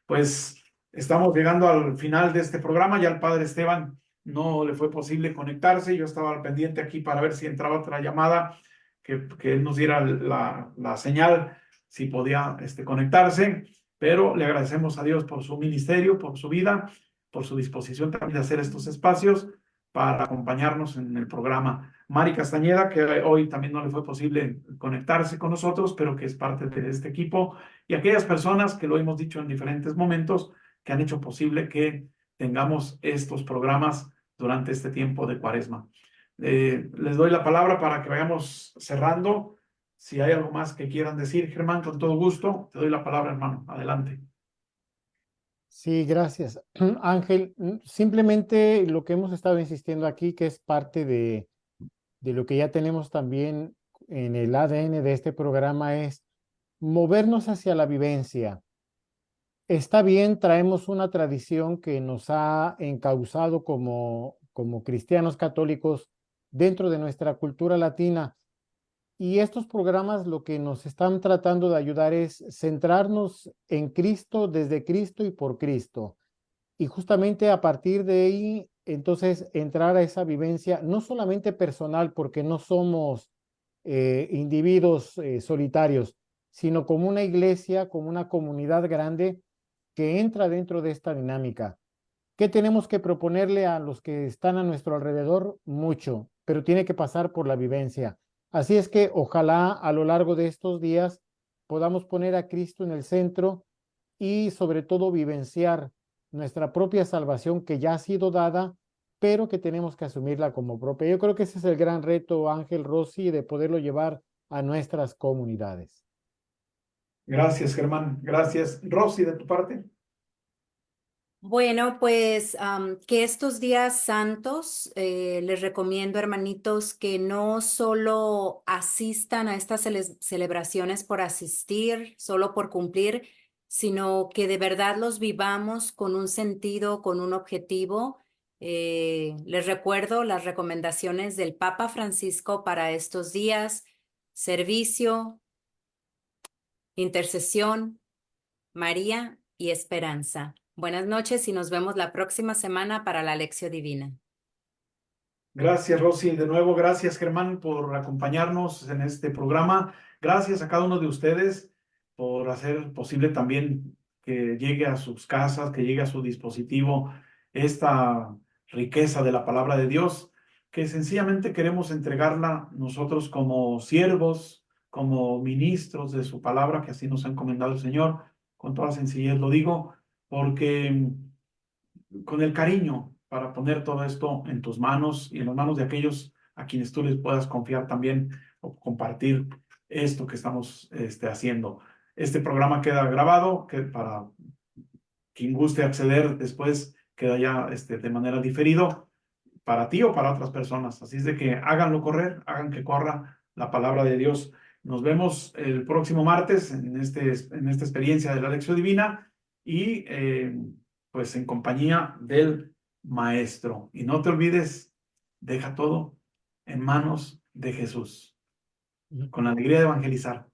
Pues estamos llegando al final de este programa. Ya el padre Esteban no le fue posible conectarse. Yo estaba al pendiente aquí para ver si entraba otra llamada, que él nos diera la señal, si podía conectarse. Pero le agradecemos a Dios por su ministerio, por su vida, por su disposición también de hacer estos espacios para acompañarnos en el programa. Mari Castañeda, que hoy también no le fue posible conectarse con nosotros, pero que es parte de este equipo, y aquellas personas que lo hemos dicho en diferentes momentos, que han hecho posible que tengamos estos programas durante este tiempo de Cuaresma. Les doy la palabra para que vayamos cerrando. Si hay algo más que quieran decir, Germán, con todo gusto, te doy la palabra, hermano. Adelante. Sí, gracias. Ángel, simplemente lo que hemos estado insistiendo aquí, que es parte de lo que ya tenemos también en el ADN de este programa, es movernos hacia la vivencia. Está bien, traemos una tradición que nos ha encauzado como cristianos católicos dentro de nuestra cultura latina. Y estos programas lo que nos están tratando de ayudar es centrarnos en Cristo, desde Cristo y por Cristo. Y justamente a partir de ahí, entonces, entrar a esa vivencia, no solamente personal, porque no somos individuos solitarios, sino como una iglesia, como una comunidad grande que entra dentro de esta dinámica. ¿Qué tenemos que proponerle a los que están a nuestro alrededor? Mucho, pero tiene que pasar por la vivencia. Así es que ojalá a lo largo de estos días podamos poner a Cristo en el centro y sobre todo vivenciar nuestra propia salvación que ya ha sido dada, pero que tenemos que asumirla como propia. Yo creo que ese es el gran reto, Ángel, Rosy, de poderlo llevar a nuestras comunidades. Gracias, Germán. Gracias. Rosy, de tu parte. Bueno, pues que estos días santos les recomiendo, hermanitos, que no solo asistan a estas celebraciones por asistir, solo por cumplir, sino que de verdad los vivamos con un sentido, con un objetivo. Les recuerdo las recomendaciones del Papa Francisco para estos días: servicio, intercesión, María y esperanza. Buenas noches y nos vemos la próxima semana para la lección divina. Gracias, Rosy. De nuevo, gracias, Germán, por acompañarnos en este programa. Gracias a cada uno de ustedes por hacer posible también que llegue a sus casas, que llegue a su dispositivo esta riqueza de la palabra de Dios, que sencillamente queremos entregarla nosotros como siervos, como ministros de su palabra, que así nos ha encomendado el Señor. Con toda sencillez lo digo, porque con el cariño para poner todo esto en tus manos y en las manos de aquellos a quienes tú les puedas confiar también o compartir esto que estamos haciendo. Este programa queda grabado, que para quien guste acceder después queda ya de manera diferido para ti o para otras personas. Así es de que háganlo correr, hagan que corra la palabra de Dios. Nos vemos el próximo martes en esta experiencia de la lección divina y pues en compañía del Maestro. Y no te olvides, deja todo en manos de Jesús, con la alegría de evangelizar.